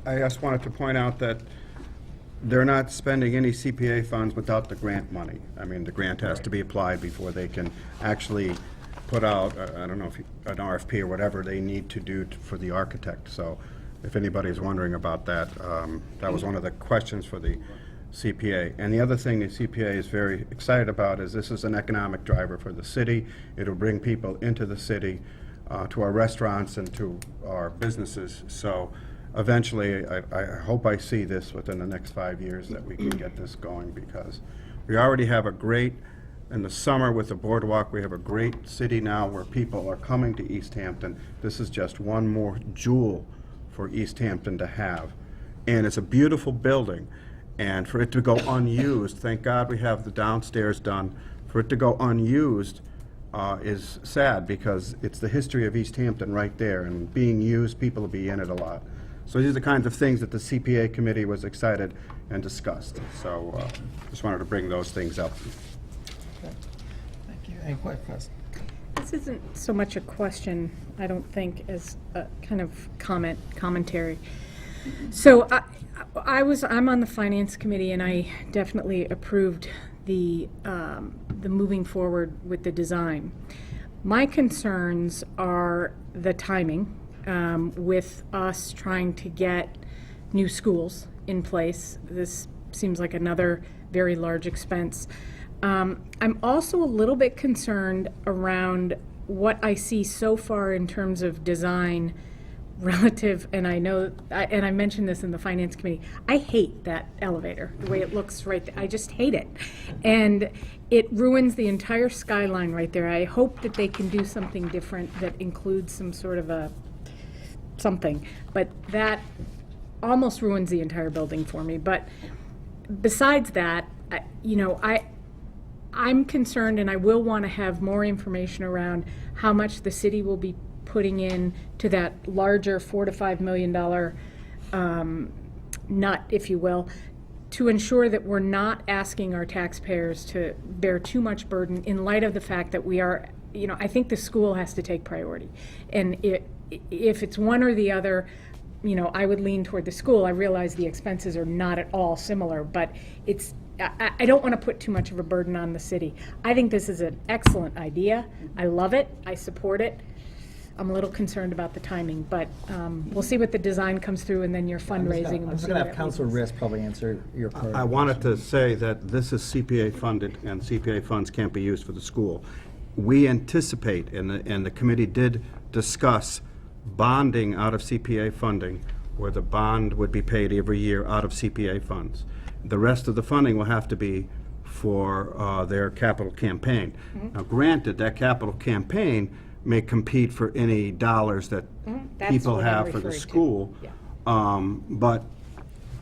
I just wanted to point out that they're not spending any CPA funds without the grant money. I mean, the grant has to be applied before they can actually put out, I don't know, if an RFP or whatever they need to do for the architect. So if anybody's wondering about that, that was one of the questions for the CPA. And the other thing the CPA is very excited about is this is an economic driver for the city. It'll bring people into the city, to our restaurants and to our businesses. So eventually, I hope I see this within the next 5 years that we can get this going, because we already have a great, in the summer with the boardwalk, we have a great city now where people are coming to East Hampton. This is just one more jewel for East Hampton to have. And it's a beautiful building. And for it to go unused, thank God we have the downstairs done. For it to go unused is sad, because it's the history of East Hampton right there. And being used, people will be in it a lot. So these are the kinds of things that the CPA committee was excited and discussed. So just wanted to bring those things up. Thank you. Any questions? This isn't so much a question, I don't think, as a kind of commentary. So I'm on the finance committee, and I definitely approved the moving forward with the design. My concerns are the timing, with us trying to get new schools in place. This seems like another very large expense. I'm also a little bit concerned around what I see so far in terms of design relative, and I know, and I mentioned this in the finance committee, I hate that elevator, the way it looks right there. I just hate it. And it ruins the entire skyline right there. I hope that they can do something different that includes some sort of something, but that almost ruins the entire building for me. But besides that, I'm concerned, and I will want to have more information around how much the city will be putting in to that larger $4 to $5 million nut, if you will, to ensure that we're not asking our taxpayers to bear too much burden in light of the fact that we are, I think the school has to take priority. And if it's one or the other, I would lean toward the school. I realize the expenses are not at all similar, but I don't want to put too much of a burden on the city. I think this is an excellent idea. I love it. I support it. I'm a little concerned about the timing, but we'll see what the design comes through, and then your fundraising. I'm just going to have Councilor Riss probably answer your part. I wanted to say that this is CPA funded, and CPA funds can't be used for the school. We anticipate, and the committee did discuss bonding out of CPA funding, where the bond would be paid every year out of CPA funds. The rest of the funding will have to be for their capital campaign. Mm-hmm. Now, granted, that capital campaign may compete for any dollars that people have for the school. Yeah. But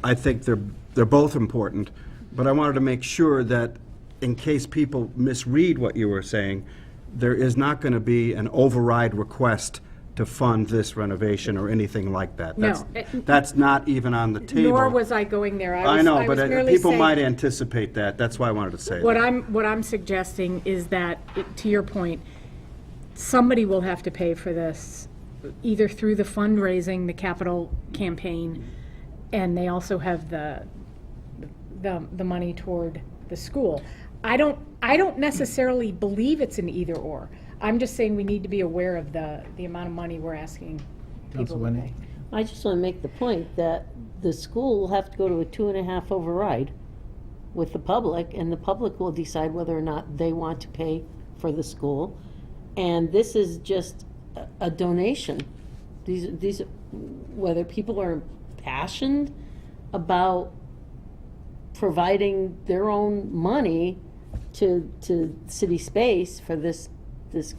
I think they're both important. But I wanted to make sure that in case people misread what you were saying, there is not going to be an override request to fund this renovation or anything like that. That's not even on the table. Nor was I going there. I know, but people might anticipate that. That's why I wanted to say that. What I'm suggesting is that, to your point, somebody will have to pay for this, either through the fundraising, the capital campaign, and they also have the money toward the school. I don't necessarily believe it's an either or. I'm just saying we need to be aware of the amount of money we're asking people Council to Wendy? pay. I just want to make the point that the school will have to go to a 2.5 override with the public, and the public will decide whether or not they want to pay for the school. And this is just a donation. These, whether people are passionate about providing their own money to city space for this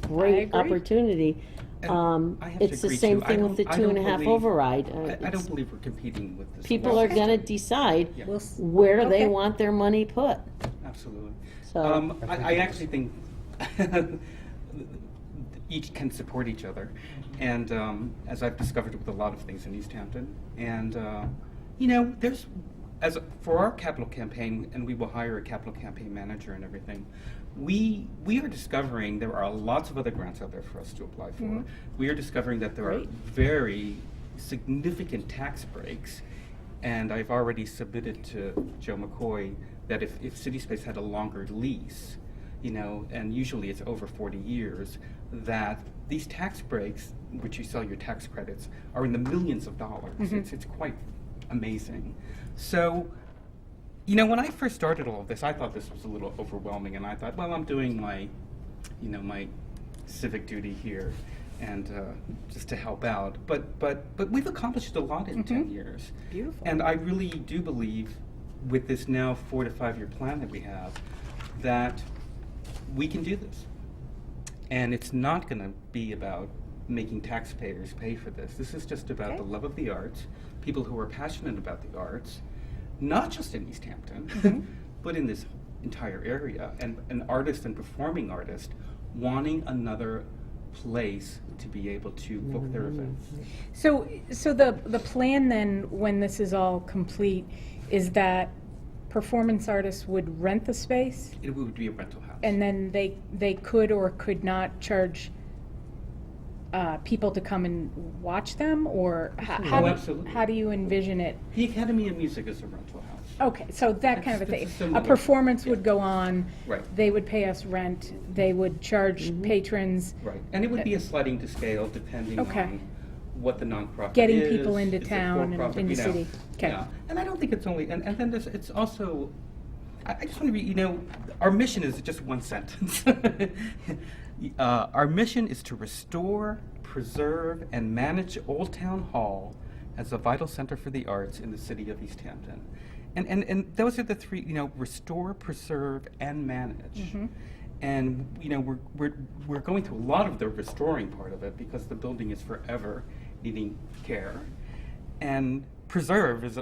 great agree. opportunity. And I have to It's the agree, same too. thing with the I don't 2.5 believe- override. I It's- don't believe we're competing with this. People are gonna decide Yeah. where they Okay. want their money put. Absolutely. So, I actually think each can support each other, and as I've discovered with a lot of things in East Hampton, and there's for our capital campaign, and we will hire a capital campaign manager and everything. We are discovering there are lots of other grants out there for us to apply for. We are discovering that there Great. are very significant tax breaks, and I've already submitted to Joe McCoy that if City Space had a longer lease, and usually it's over 40 years, that these tax breaks, which you sell your tax credits, are in the millions of dollars. It's quite amazing. So, when I first started all of this, I thought this was a little overwhelming, and I thought, well, I'm doing my civic duty here, and just to help out. But we've accomplished a lot in 10 years. Beautiful. And I really do believe, with this now 4 to 5 year plan that we have, that we can do this. And it's not going to be about making taxpayers pay for this. This is just about the love of the arts, people who are passionate about the arts, not just in East Hampton, but in this entire area, and an artist and performing artist wanting another place to be able to book their events. So the plan then, when this is all complete, is that performance artists would rent the space, It would be a rental house. and then they could or could not charge people to come and watch them, or absolutely. how do you envision it? The Academy of Music is a rental house. Okay, so that kind of a That's thing. A similar. performance would go on. Right. They would pay us rent. They would charge patrons. Right, and it would be a sliding to scale depending Okay. on what the nonprofit Getting is. people into Is it town and for-profit, into you know. city. Okay. Yeah, and I don't think it's only, and then it's also, I just want to be, our mission is just one sentence. Our mission is to restore, preserve, and manage Old Town Hall as a vital center for the arts in the city of East Hampton. And those are the three, restore, preserve, and manage. And we're going through a lot of the restoring part of it because the building is forever needing care. And preserve is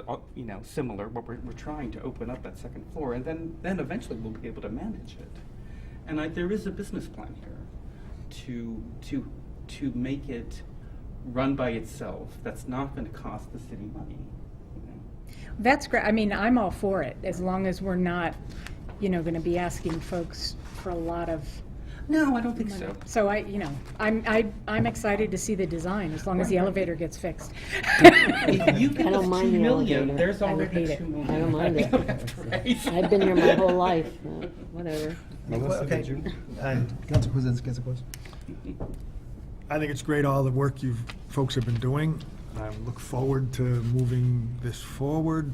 similar. What we're trying to open up that second floor, and then eventually we'll be able to manage it. And there is a business plan here to make it run by itself. That's not going to cost the city money. That's great. I mean, I'm all for it, as long as we're not, going to be asking folks for a lot of No, I don't think money. so. So I'm excited to see the design, as long as the elevator gets fixed. If you give I don't us mind 2 the million, elevator. there's I would already hate it. 2 million. I don't mind it. We don't have to raise. I've been here my whole life, whatever. Melissa, Okay. did you? Council Kuzinski has a question. I think it's great, all the work you folks have been doing. I look forward to moving this forward.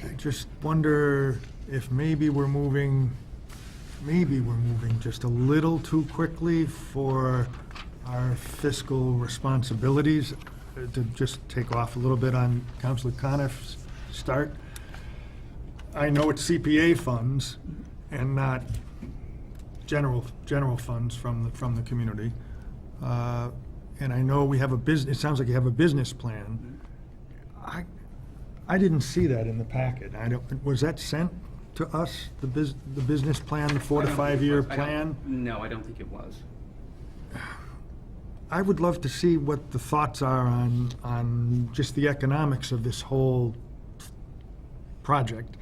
I just wonder if maybe we're moving just a little too quickly for our fiscal responsibilities. To just take off a little bit on Councilor Coniff's start. I know it's CPA funds and not general funds from the community. And I know we have it sounds like you have a business plan. I didn't see that in the packet. Was that sent to us, the business plan, the 4 to 5 year plan? No, I don't think it was. I would love to see what the thoughts are on just the economics of this whole project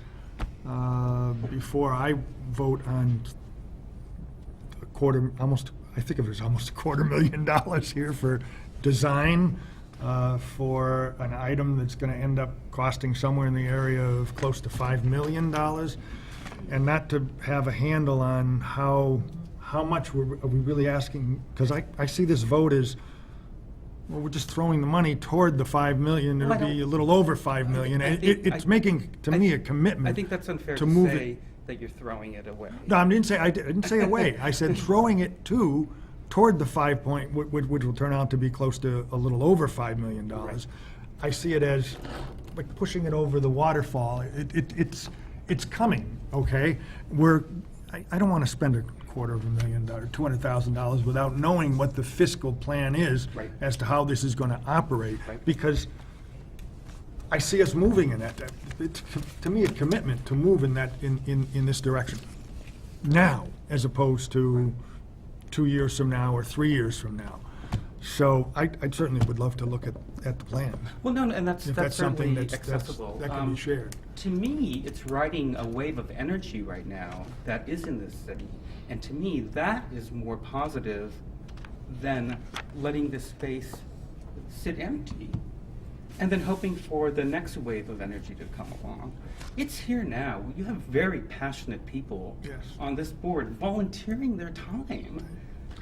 before I vote on almost I think it was almost $250,000 here for design for an item that's going to end up costing somewhere in the area of close to $5 million, and not to have a handle on how much are we really asking, because I see this vote as, well, we're just throwing the money toward the 5 million, it'll be a little over 5 million. It's making, to me, a commitment. I think that's unfair to to move say it. that you're throwing it away. No, I didn't say away. I said throwing it toward the 5 point, which will turn out to be close to a little over $5 million. I see it as like pushing it over the waterfall. It's coming, okay? I don't want to spend $250,000, $200,000 without knowing what the fiscal plan is Right. as to how this is going to operate. Right. Because I see us moving in that, it's, to me, a commitment to move in that, in this direction. Now, as opposed to 2 years from now or 3 years from now. So I certainly would love to look at the plan. Well, no, and that's If that's something certainly that's, accessible. that can be shared. To me, it's riding a wave of energy right now that is in this city. And to me, that is more positive than letting this space sit empty and then hoping for the next wave of energy to come along. It's here now. You have very passionate people Yes. on this board volunteering their time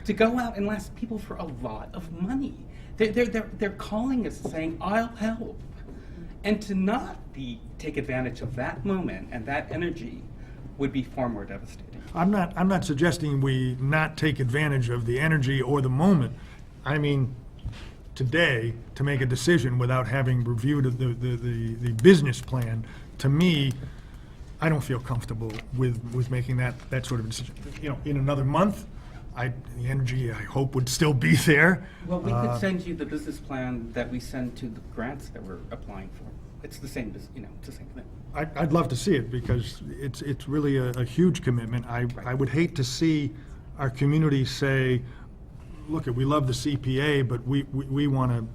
to go out and ask people for a lot of money. They're calling us saying, I'll help. And to not take advantage of that moment and that energy would be far more devastating. I'm not suggesting we not take advantage of the energy or the moment. I mean, today, to make a decision without having reviewed the business plan, to me, I don't feel comfortable with making that sort of decision. You know, in another month, the energy, I hope, would still be there. Well, we could send you the business plan that we send to the grants that we're applying for. It's the same, it's the same thing. I'd love to see it, because it's really a huge commitment. I would hate to see our community say, look, we love the CPA, but we want to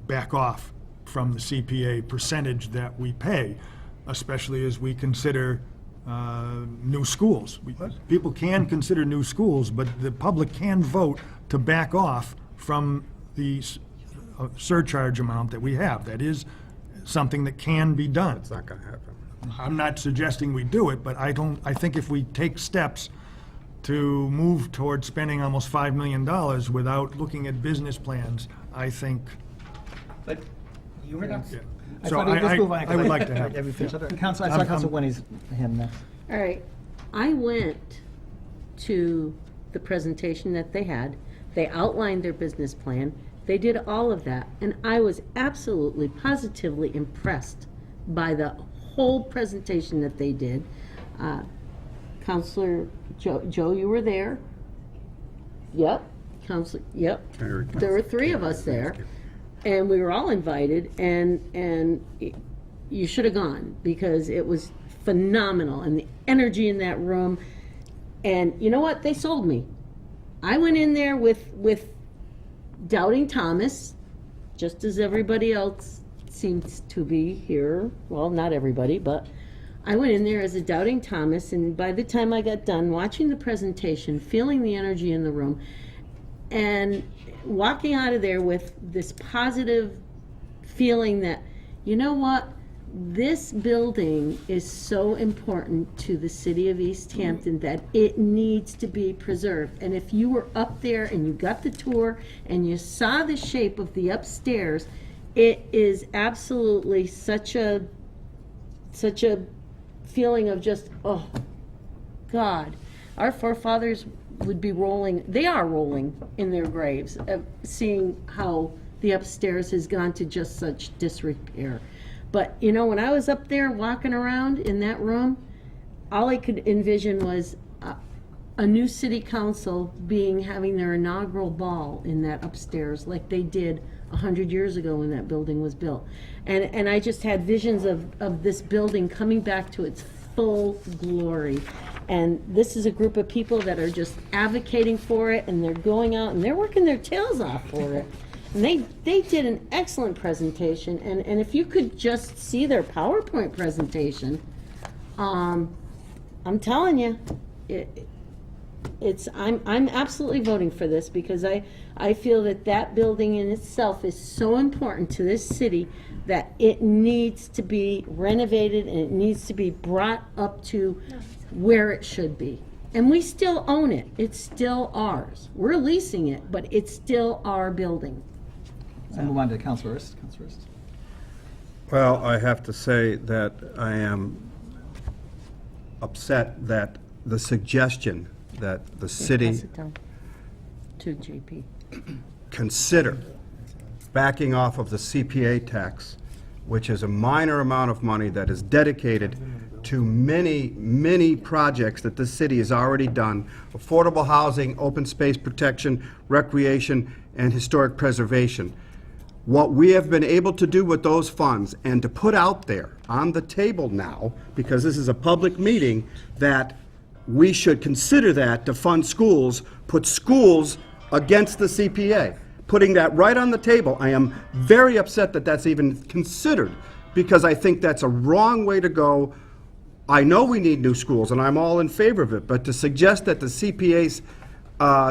back off from the CPA percentage that we pay, especially as we consider new schools. People can consider new schools, but the public can vote to back off from the surcharge amount that we have. That is something that can be done. It's not gonna happen. I'm not suggesting we do it, but I think if we take steps to move towards spending almost $5 million without looking at business plans, I think, But you were not. yeah. I So thought let's move on, I would like to have. Have you finished? Council, I saw Council Winnie's hand next. All right, I went to the presentation that they had. They outlined their business plan. They did all of that, and I was absolutely, positively impressed by the whole presentation that they did. Counselor Joe, you were there. Yep, Counselor, yep. There were three of us there, and we were all invited, and you should have gone, because it was phenomenal, and the energy in that room. And you know what? They sold me. I went in there with doubting Thomas, just as everybody else seems to be here. Well, not everybody, but I went in there as a doubting Thomas, and by the time I got done watching the presentation, feeling the energy in the room, and walking out of there with this positive feeling that, you know what, this building is so important to the city of East Hampton that it needs to be preserved. And if you were up there and you got the tour and you saw the shape of the upstairs, it is absolutely such a feeling of just, oh, God. Our forefathers would be rolling, they are rolling in their graves, seeing how the upstairs has gone to just such disrepair. But, you know, when I was up there walking around in that room, all I could envision was a new city council having their inaugural ball in that upstairs, like they did 100 years ago when that building was built. And I just had visions of this building coming back to its full glory. And this is a group of people that are just advocating for it, and they're going out and they're working their tails off for it. And they did an excellent presentation, and if you could just see their PowerPoint presentation, I'm telling you, I'm absolutely voting for this because I feel that that building in itself is so important to this city that it needs to be renovated and it needs to be brought up to where it should be. And we still own it. It's still ours. We're leasing it, but it's still our building. I'll move on to Councilor Ernst. Well, I have to say that I am upset that the suggestion that the Pass city it down to JP. consider backing off of the CPA tax, which is a minor amount of money that is dedicated to many, many projects that the city has already done: affordable housing, open space protection, recreation, and historic preservation. What we have been able to do with those funds and to put out there on the table now, because this is a public meeting, that we should consider that to fund schools, put schools against the CPA. Putting that right on the table, I am very upset that that's even considered, because I think that's a wrong way to go. I know we need new schools, and I'm all in favor of it, but to suggest that the CPA's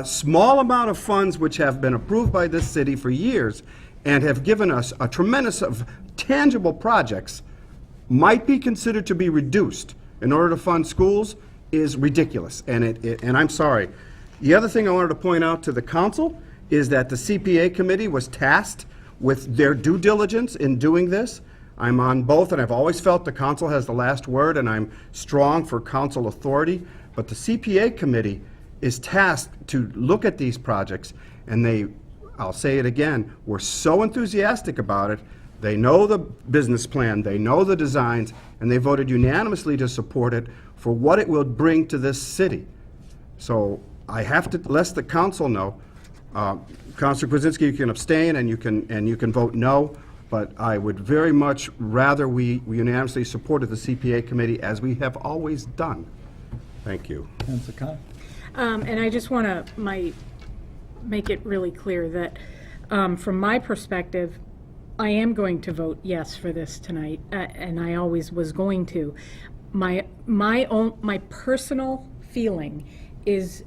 small amount of funds, which have been approved by this city for years and have given us a tremendous of tangible projects, might be considered to be reduced in order to fund schools is ridiculous, and and I'm sorry. The other thing I wanted to point out to the council is that the CPA committee was tasked with their due diligence in doing this. I'm on both, and I've always felt the council has the last word, and I'm strong for council authority, but the CPA committee is tasked to look at these projects, and they, I'll say it again, were so enthusiastic about it. They know the business plan, they know the designs, and they voted unanimously to support it for what it will bring to this city. So I have to let the council know. Councilor Kwasinski, you can abstain and you can vote no, but I would very much rather we unanimously supported the CPA committee as we have always done. Thank you. Councilor Khan. And I just want to make it really clear that from my perspective, I am going to vote yes for this tonight, and I always was going to. My personal feeling is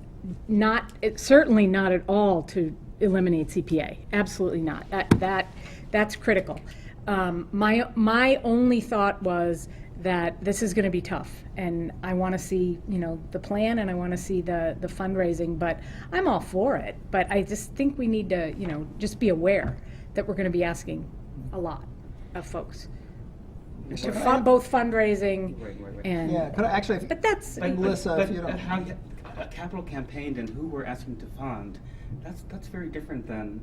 it's certainly not at all to eliminate CPA. Absolutely not. That's critical. My only thought was that this is going to be tough, and I want to see, the plan, and I want to see the fundraising, but I'm all for it. But I just think we need to, just be aware that we're going to be asking a lot of folks to fund both fundraising and. Yeah, could I actually, But that's. Melissa, if you don't. How a capital campaign and who we're asking to fund, that's very different than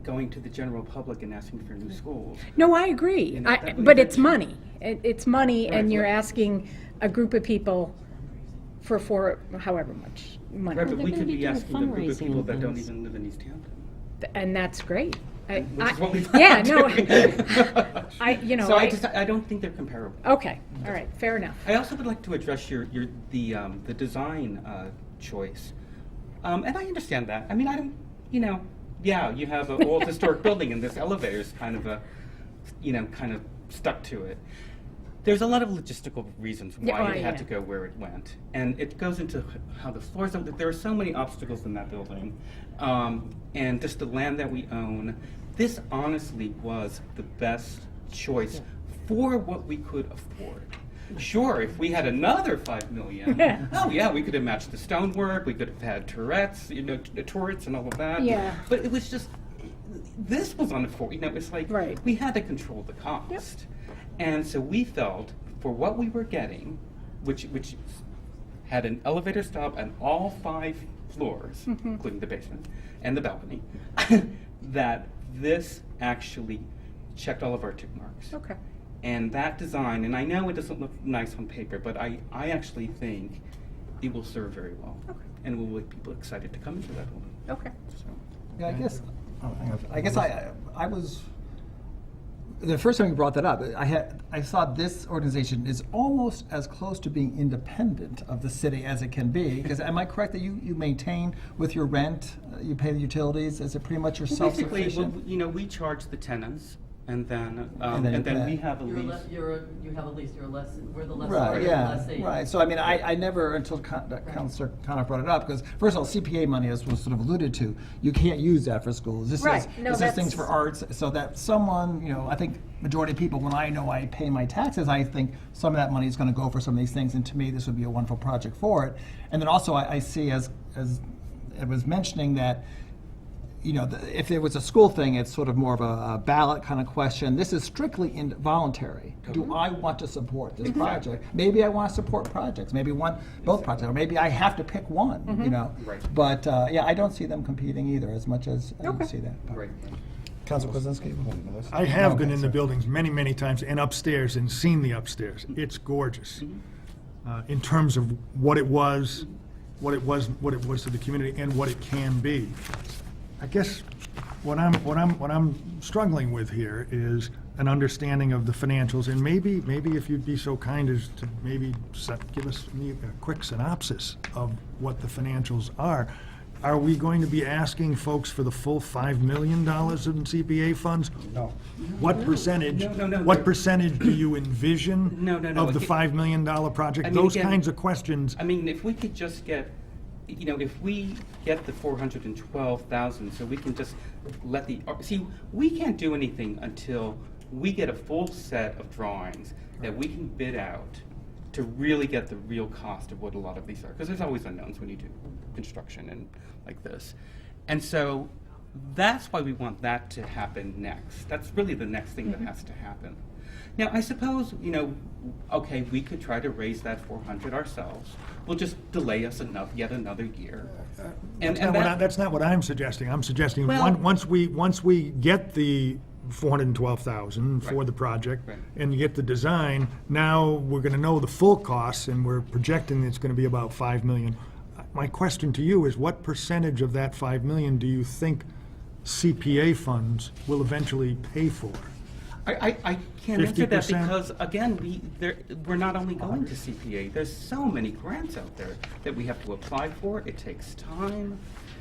going to the general public and asking for new schools. No, I agree. But it's money. It's money, and you're asking a group of people for however much money. Right, but we gonna could be be doing asking a group of fundraising people that don't events. even live in East Hampton. And that's great. Which is what we've Yeah, no. So I don't think they're comparable. Okay, all right, fair enough. I also would like to address the design choice, and I understand that. I mean, I don't, yeah, you have an old historic building, and this elevator is kind of stuck to it. There's a lot of logistical reasons why it had to go where it went, and it goes into how the floors. There are so many obstacles in that building, and just the land that we own. This honestly was the best choice for what we could afford. Sure, if we had another $5 million, oh yeah, we could have matched the stonework. We could have had turrets, turrets and all of that. Yeah. But it was just, this was unaffordable. It's like we had to control the cost. Yep. And so we felt for what we were getting, which had an elevator stop on all 5 floors, including the basement and the balcony, that this actually checked all of our tick marks. Okay. And that design, and I know it doesn't look nice on paper, but I actually think it will serve very well. Okay. And will make people excited to come into that building. Okay. So. Yeah, I guess I was, the first time you brought that up, I thought this organization is almost as close to being independent of the city as it can be. Because am I correct that you maintain with your rent, you pay the utilities? Is it pretty much your Basically, self-sufficient? we charge the tenants, And then, And then you and then can- we have a You're, lease. you have a lease, we're the lessee. Right, yeah, lessee. right. So I mean, I never, until Counselor Connor brought it up, because first of all, CPA money, as was sort of alluded to, you can't use that for schools. This Right. is, No, this is things for that's- arts, so that someone, I think majority of people, when I know I pay my taxes, I think some of that money is gonna go for some of these things, and to me, this would be a wonderful project for it. And then also, I see, as it was mentioning, that if it was a school thing, it's sort of more of a ballot kind of question. This is strictly voluntary. Do I want to support this project? Maybe I want to support projects, maybe both projects, or maybe I have to pick one, Right. But, I don't see them competing either, as much as you see that. Right. Council Kwasinski? I have been in the buildings many, many times and upstairs and seen the upstairs. It's gorgeous. In terms of what it was to the community and what it can be. I guess what I'm struggling with here is an understanding of the financials, and maybe if you'd be so kind as to maybe give us a quick synopsis of what the financials are. Are we going to be asking folks for the full $5 million in CPA funds? No. What percentage? No. What percentage do you envision? No. Of the $5 million project? I mean, Those again- kinds of questions. I mean, if we could just get, if we get the 412,000, so we can just let we can't do anything until we get a full set of drawings that we can bid out to really get the real cost of what a lot of these are, because there's always unknowns when you do construction and like this. And so that's why we want that to happen next. That's really the next thing that has to happen. Now, I suppose, okay, we could try to raise that 400 ourselves. We'll just delay us yet another year. That's not what I'm suggesting. I'm suggesting Well- once we get the 412,000 for Right. the project Right. and you get the design, now we're going to know the full costs and we're projecting it's going to be about 5 million. My question to you is, what percentage of that 5 million do you think CPA funds will eventually pay for? I can't answer that 50%? because, again, we're not only going to CPA. There's so many grants out there that we have to apply for. It takes time.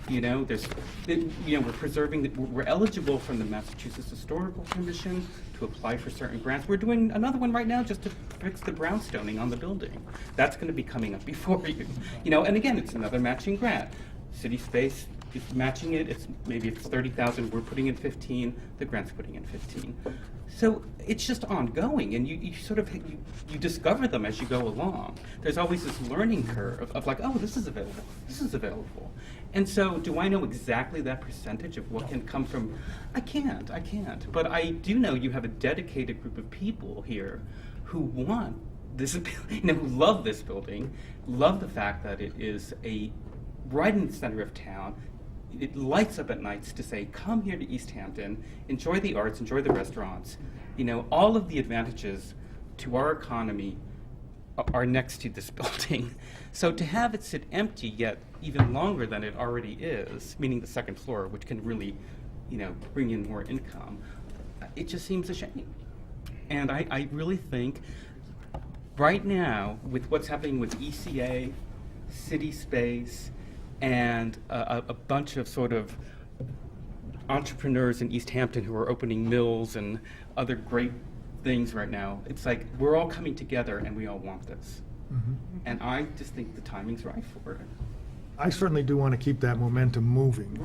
We're preserving, we're eligible from the Massachusetts Historical Commission to apply for certain grants. We're doing another one right now just to fix the brownstoning on the building. That's going to be coming up before you. And again, it's another matching grant. City Space is matching it. Maybe it's 30,000. We're putting in 15. The grant's putting in 15. So it's just ongoing, and you sort of you discover them as you go along. There's always this learning curve of like, oh, this is available. This is available. And so, do I know exactly that percentage of what can come from? I can't. But I do know you have a dedicated group of people here who want this, who love this building, love the fact that it is right in the center of town. It lights up at nights to say, come here to East Hampton, enjoy the arts, enjoy the restaurants. All of the advantages to our economy are next to this building. So to have it sit empty yet even longer than it already is, meaning the second floor, which can really, bring in more income, it just seems a shame. And I really think right now, with what's happening with ECA, City Space, and a bunch of sort of entrepreneurs in East Hampton who are opening mills and other great things right now, it's like we're all coming together and we all want this. And I just think the timing's right for it. I certainly do want to keep that momentum moving.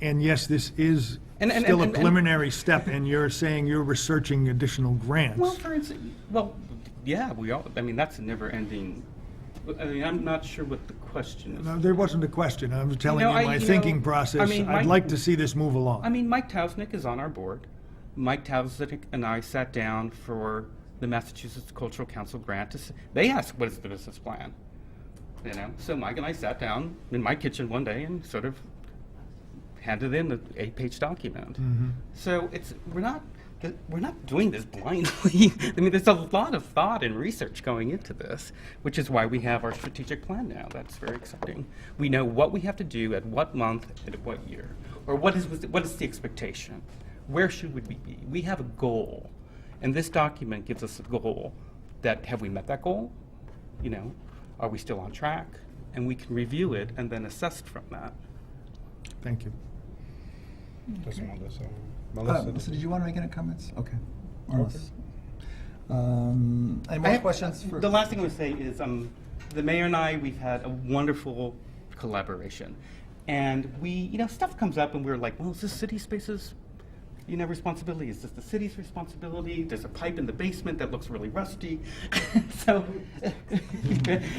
And yes, this is still a preliminary step, and you're saying you're researching additional grants. Well, for instance, yeah, we all, that's a never-ending, I'm not sure what the question is. No, there wasn't a question. I'm telling you I- my you know, thinking process. I mean, I'd Mike- like to see this move along. Mike Tausnick is on our board. Mike Tausnick and I sat down for the Massachusetts Cultural Council grant. They asked, what is the business plan? So Mike and I sat down in my kitchen one day and sort of handed in an 8-page document. So we're not doing this blindly. There's a lot of thought and research going into this, which is why we have our strategic plan now. That's very exciting. We know what we have to do at what month and at what year, or what is the expectation. Where should we be? We have a goal, and this document gives us a goal. That have we met that goal? Are we still on track? And we can review it and then assess from that. Thank you. Melissa? Did you want to make any comments? Okay. Unless- Any I more have- questions? for- The last thing I want to say is, the mayor and I, we've had a wonderful collaboration. And stuff comes up and we're like, well, is this city space's, responsibility? Is this the city's responsibility? There's a pipe in the basement that looks really rusty. So,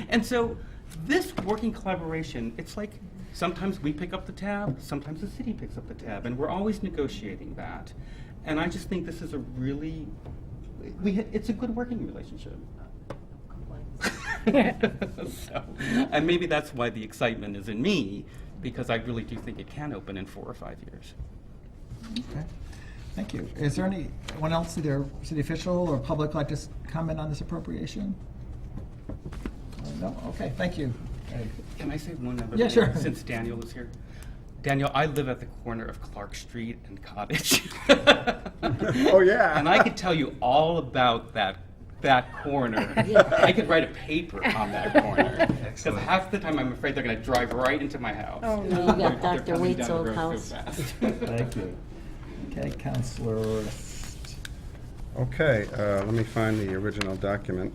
and so this working collaboration, it's like sometimes we pick up the tab, sometimes the city picks up the tab, and we're always negotiating that. And I just think this is a really, it's a good working relationship. So, and maybe that's why the excitement is in me, because I really do think it can open in 4 or 5 years. Okay. Thank you. Is there anyone else, either city official or public, like to comment on this appropriation? No? Okay, thank you. Can I say one other Yeah, thing, sure. since Daniel is here? Daniel, I live at the corner of Clark Street and Cottage. Oh, yeah. And I could tell you all about that corner. I could write a paper on that corner. Because half the time I'm afraid they're going to drive right into my house. Oh, no. You got They're Dr. coming Waite's down the old road so house. fast. Thank you. Okay, Counselor Rist. Okay, let me find the original document.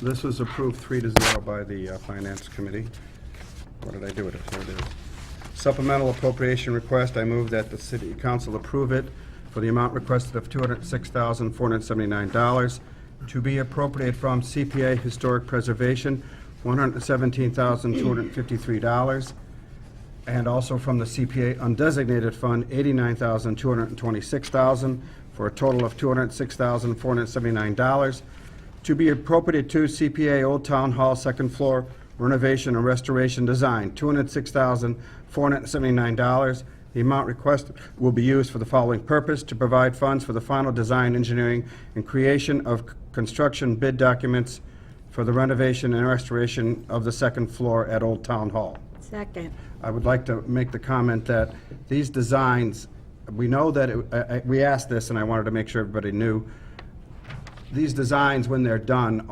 This was approved 3-0 by the Finance Committee. What did I do with it? Here it is. Supplemental appropriation request, I move that the City Council approve it for the amount requested of $206,479 to be appropriated from CPA Historic Preservation, $117,253, and also from the CPA Undesignated Fund, $89,226, for a total of $206,479, to be appropriated to CPA Old Town Hall second floor renovation and restoration design, $206,479. The amount requested will be used for the following purpose: to provide funds for the final design, engineering, and creation of construction bid documents for the renovation and restoration of the second floor at Old Town Hall. Second. I would like to make the comment that these designs, we know that, we asked this, and I wanted to make sure everybody knew, these designs, when they're done,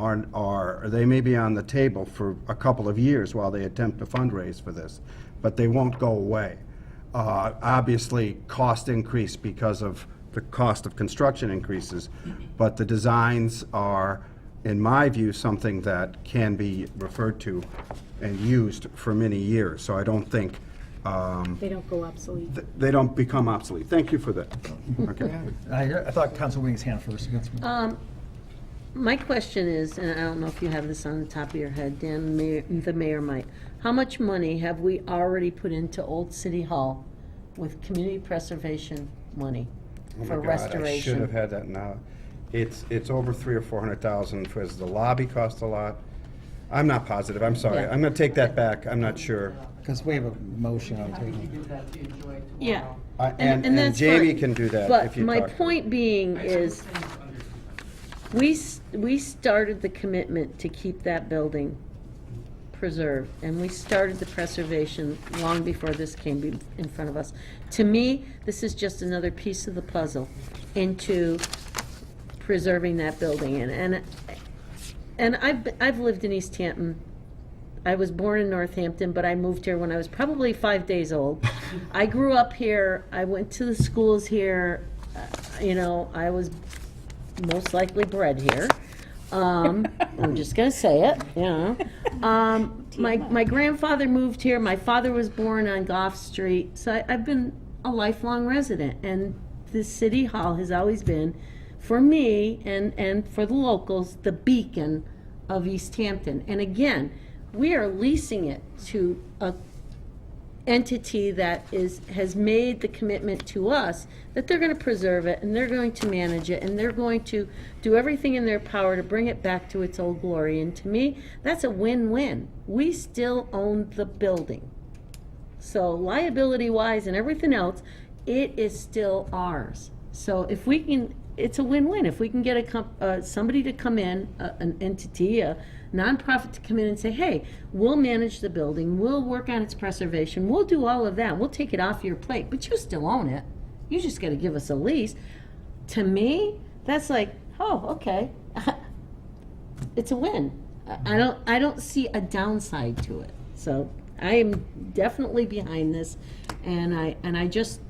they may be on the table for a couple of years while they attempt to fundraise for this, but they won't go away. Obviously, cost increase because of the cost of construction increases, but the designs are, in my view, something that can be referred to and used for many years. So I don't think They don't go obsolete. they don't become obsolete. Thank you for that. Okay. I thought Counselor Wing's hand first. My question is, and I don't know if you have this on the top of your head, Dan, the mayor might. How much money have we already put into Old City Hall with community preservation money Oh for my God, restoration? I should have had that now. It's over $300,000 or $400,000 because the lobby cost a lot. I'm not positive. I'm sorry. Yeah. I'm going to take that back. I'm not sure. Because we have a motion on the table. Yeah. And that's Jamie fine. can do that But if you my talk to her. point being is, we started the commitment to keep that building preserved, and we started the preservation long before this came in front of us. To me, this is just another piece of the puzzle into preserving that building. And I've lived in East Hampton. I was born in Northampton, but I moved here when I was probably 5 days old. I grew up here. I went to the schools here. I was most likely bred here. I'm just gonna say it, My grandfather moved here. My father was born on Gough Street. So I've been a lifelong resident. And the City Hall has always been, for me and for the locals, the beacon of East Hampton. And again, we are leasing it to a entity that has made the commitment to us that they're going to preserve it and they're going to manage it and they're going to do everything in their power to bring it back to its old glory. And to me, that's a win-win. We still own the building. So liability-wise and everything else, it is still ours. So if we can, it's a win-win. If we can get somebody to come in, an entity, a nonprofit to come in and say, hey, we'll manage the building, we'll work on its preservation, we'll do all of that, we'll take it off your plate, but you still own it. You just got to give us a lease. To me, that's like, oh, okay. It's a win. I don't see a downside to it. So I am definitely behind this, and I just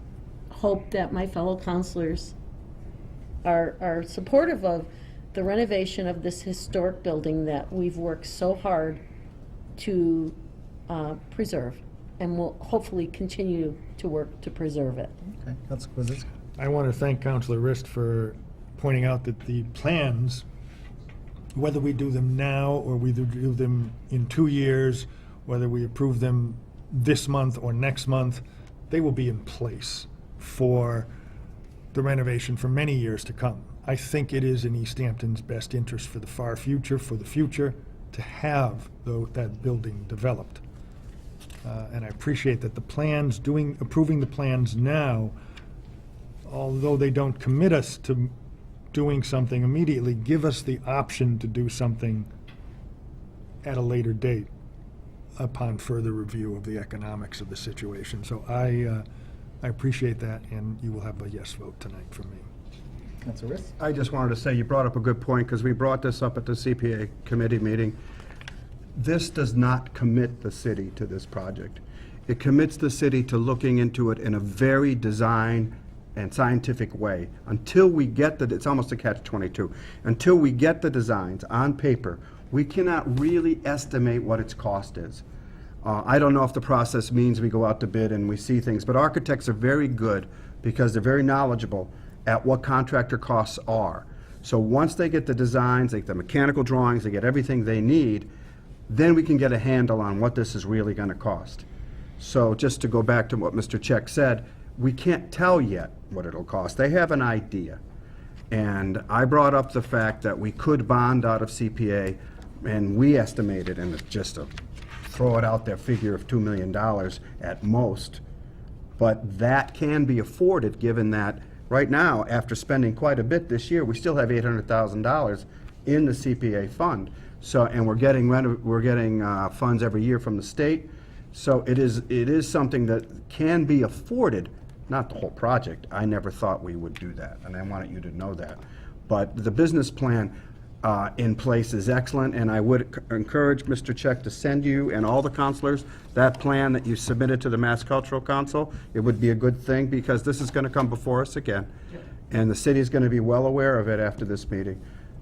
hope that my fellow counselors are supportive of the renovation of this historic building that we've worked so hard to preserve, and will hopefully continue to work to preserve it. Okay, Councilor Kwasinski. I want to thank Councilor Rist for pointing out that the plans, whether we do them now or we do them in 2 years, whether we approve them this month or next month, they will be in place for the renovation for many years to come. I think it is in East Hampton's best interest for the far future, to have that building developed. And I appreciate that the plans, approving the plans now, although they don't commit us to doing something immediately, give us the option to do something at a later date upon further review of the economics of the situation. So I appreciate that, and you will have a yes vote tonight from me. Councilor Rist. I just wanted to say, you brought up a good point, because we brought this up at the CPA committee meeting. This does not commit the city to this project. It commits the city to looking into it in a very design and scientific way. Until we get it's almost a catch-22. Until we get the designs on paper, we cannot really estimate what its cost is. I don't know if the process means we go out to bid and we see things, but architects are very good because they're very knowledgeable at what contractor costs are. So once they get the designs, like the mechanical drawings, they get everything they need, then we can get a handle on what this is really going to cost. So just to go back to what Mr. Check said, we can't tell yet what it'll cost. They have an idea. And I brought up the fact that we could bond out of CPA, and we estimated, and just to throw it out there, figure of $2 million at most. But that can be afforded, given that right now, after spending quite a bit this year, we still have $800,000 in the CPA fund. So, and we're getting funds every year from the state. So it is something that can be afforded, not the whole project. I never thought we would do that, and I wanted you to know that. But the business plan in place is excellent, and I would encourage Mr. Check to send you and all the counselors that plan that you submitted to the Mass Cultural Council. It would be a good thing, because this is going to come before us again, and the city is going to be well aware of it after this meeting.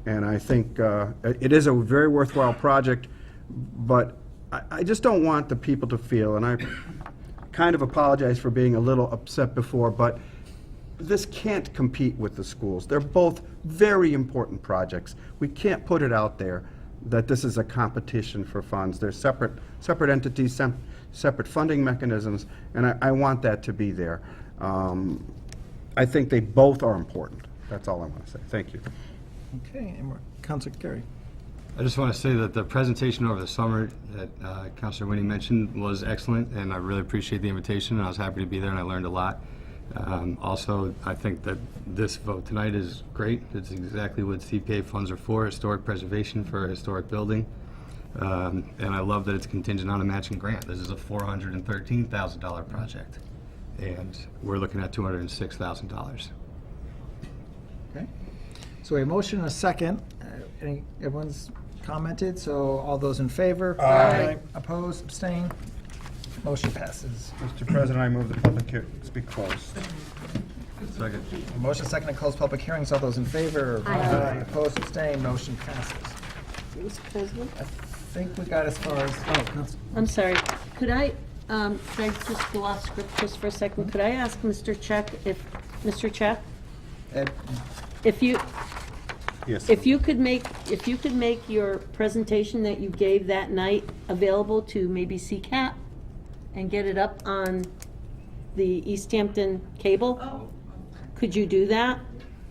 And I think it is a very worthwhile project, but I just don't want the people to feel, and I kind of apologize for being a little upset before, but this can't compete with the schools. They're both very important projects. We can't put it out there that this is a competition for funds. They're separate entities, separate funding mechanisms, and I want that to be there. I think they both are important. That's all I want to say. Thank you. Okay, and Councilor Carey. I just want to say that the presentation over the summer that Councilor Winnie mentioned was excellent, and I really appreciate the invitation, and I was happy to be there, and I learned a lot. Also, I think that this vote tonight is great. It's exactly what CPA funds are for, historic preservation for a historic building. And I love that it's contingent on a matching grant. This is a $413,000 project, and we're looking at $206,000. Okay. So a motion and a second. Everyone's commented, so all those in favor? Aye. Opposed, abstained? Motion passes. Mr. President, I move the public hearing be closed. Second. Motion second to close public hearings. All those in favor? Aye. Opposed, abstained? Motion passes. Mr. President? I think we got as far as, I'm sorry, could I just go off script just for a second? Could I ask Mr. Check Mr. Check, Ed, if you Yes. could make your presentation that you gave that night available to maybe CCAT and get it up on the East Hampton cable? Oh, Could you do that?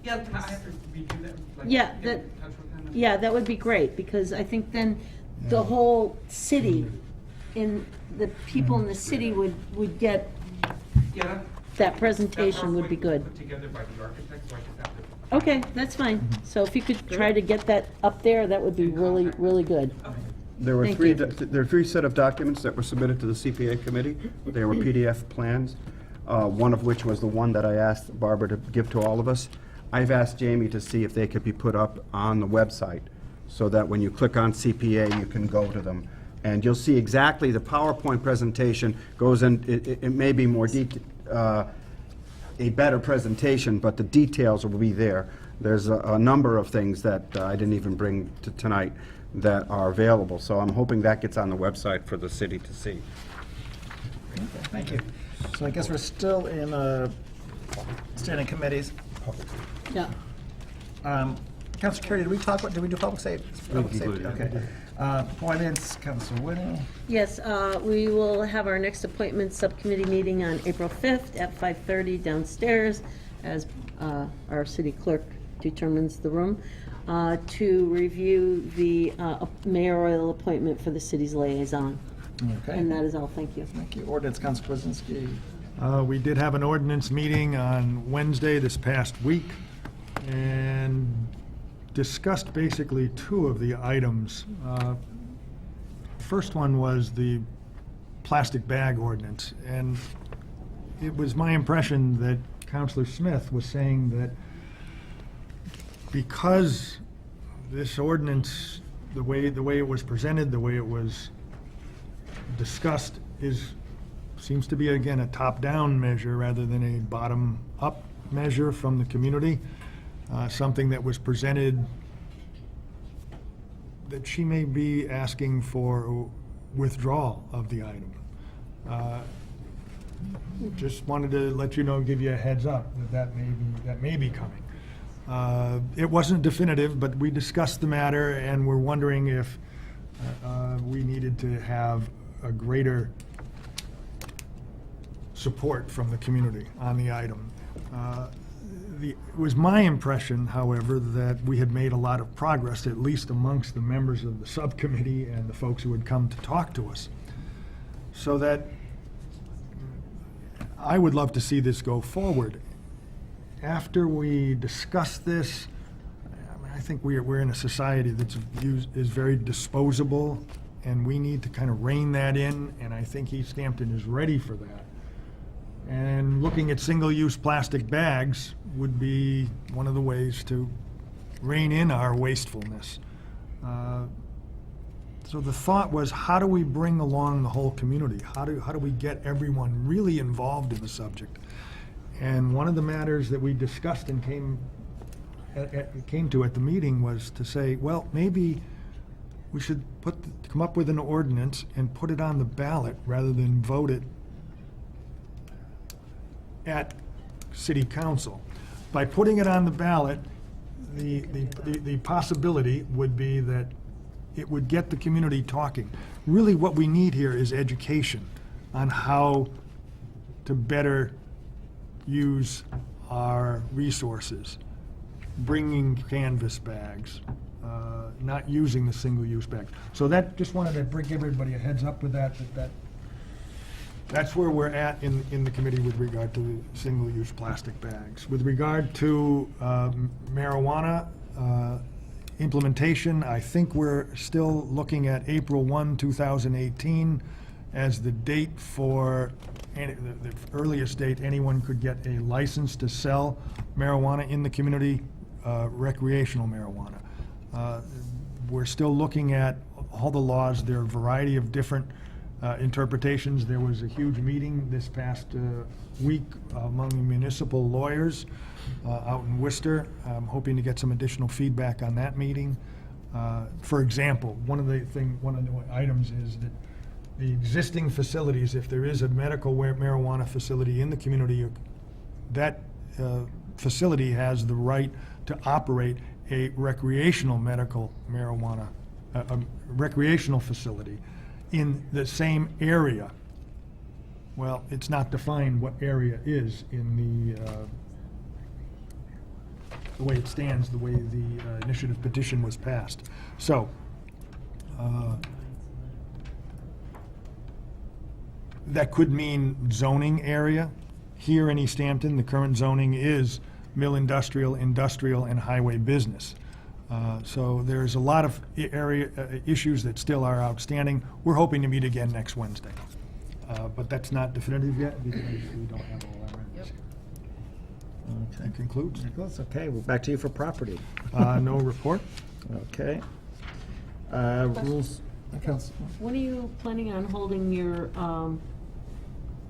yeah, I have to redo that. like, Yeah, get that- in touch with them. Yeah, that would be great, because I think then the whole city, in the people in the city would get, Yeah, that presentation would be good. Put together by the architect, so I just have to. Okay, that's fine. So if you could try to get that up there, that would be really, really good. There were Thank three. you. There are three set of documents that were submitted to the CPA committee. They were PDF plans, one of which was the one that I asked Barbara to give to all of us. I've asked Jamie to see if they could be put up on the website, so that when you click on CPA, you can go to them. And you'll see exactly the PowerPoint presentation goes in, it may be more detailed. a better presentation, but the details will be there. There's a number of things that I didn't even bring to tonight that are available, so I'm hoping that gets on the website for the city to see. Thank you. So I guess we're still in standing committees. Yeah. Councilor Carey, did we talk about, did we do public safety? Public safety, concluded, okay. Appointments, Councilor Whitting. Yes, we will have our next appointment subcommittee meeting on April 5th at 5:30 downstairs, as our city clerk determines the room, to review the mayoral appointment for the city's liaison. Okay. And that is all, thank you. Thank you. Ordinance, Councilor Kwasinski. We did have an ordinance meeting on Wednesday this past week and discussed basically two of the items. First one was the plastic bag ordinance, and it was my impression that Councilor Smith was saying that because this ordinance, the way it was presented, the way it was discussed, seems to be, again, a top-down measure rather than a bottom-up measure from the community, something that was presented that she may be asking for withdrawal of the item. Just wanted to let you know, give you a heads up that may be coming. It wasn't definitive, but we discussed the matter, and we're wondering if we needed to have a greater support from the community on the item. It was my impression, however, that we had made a lot of progress, at least amongst the members of the subcommittee and the folks who had come to talk to us. So that I would love to see this go forward. After we discuss this, I think we're in a society is very disposable, and we need to kind of rein that in, and I think East Hampton is ready for that. And looking at single-use plastic bags would be one of the ways to rein in our wastefulness. So the thought was, how do we bring along the whole community? How do we get everyone really involved in the subject? And one of the matters that we discussed and came to at the meeting was to say, well, maybe we should come up with an ordinance and put it on the ballot rather than vote it at city council. By putting it on the ballot, the possibility would be that it would get the community talking. Really what we need here is education on how to better use our resources, bringing canvas bags, not using the single-use bags. So that, just wanted to bring everybody a heads up with that's where we're at in the committee with regard to single-use plastic bags. With regard to marijuana implementation, I think we're still looking at April 1, 2018 as the date for, the earliest date anyone could get a license to sell marijuana in the community, recreational marijuana. We're still looking at all the laws. There are a variety of different interpretations. There was a huge meeting this past week among municipal lawyers out in Worcester. I'm hoping to get some additional feedback on that meeting. For example, one of the items is that the existing facilities, if there is a medical marijuana facility in the community, that facility has the right to operate a recreational medical marijuana, a recreational facility in the same area. Well, it's not defined what area is in the way it stands, the way the initiative petition was passed. So, that could mean zoning area. Here in East Hampton, the current zoning is mill industrial, industrial, and highway business. So there's a lot of issues that still are outstanding. We're hoping to meet again next Wednesday. But that's not definitive yet because we don't have all our members here. That concludes. That's okay. Well, back to you for property. No report. Okay. Rules. Council. When are you planning on holding your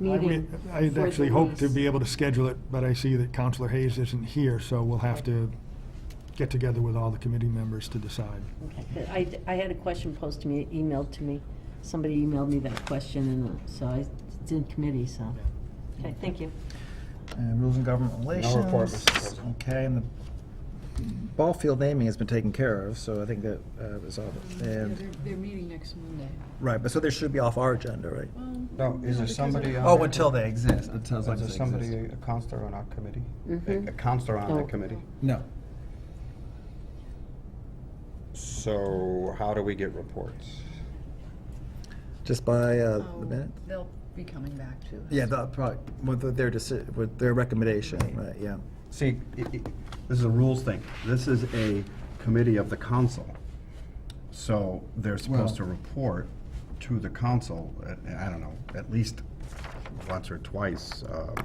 meeting. I'd for actually the hoped to lease. be able to schedule it, but I see that Counselor Hayes isn't here, so we'll have to get together with all the committee members to decide. Okay. I had a question posed to me, emailed to me. Somebody emailed me that question, and so it's in committee, so. Okay, thank you. And Rules and Government Relations. report, Mr. President. Okay, and the ball field naming has been taken care of, so I think that was all. And, They're meeting next Monday. right, but so they should be off our agenda, right? No, is there somebody on? Oh, the- until they exist, until Is as long there as they somebody, exist. a counselor on our committee? Mhm. A counselor on Oh. the committee? No. So how do we get reports? Just by the Oh, minute? they'll be coming back to us. Yeah, they'll probably, with their recommendation, right, yeah. See, this is a rules thing. This is a committee of the council. So they're supposed to report to the council, I don't know, at least once or twice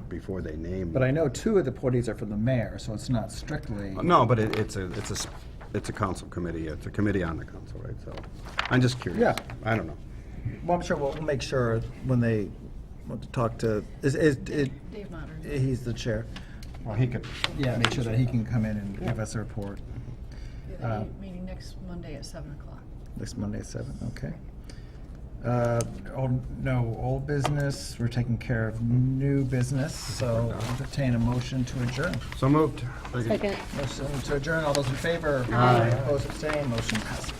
before they name. But I know two of the appointees are from the mayor, so it's not strictly. No, but it's a council committee. It's a committee on the council, right? So I'm just curious. Yeah. I don't know. Well, I'm sure we'll make sure when they want to talk to, Dave Matter. he's the chair. Well, he could. Yeah, make sure that he can come in and give us a report. Yeah, they're meeting next Monday at 7 o'clock. Next Monday at 7, okay. No old business, we're taking care of new business, so entertain a motion to adjourn. So moved. Second. Motion to adjourn, all those in favor? Aye. Opposed, abstained, motion passes.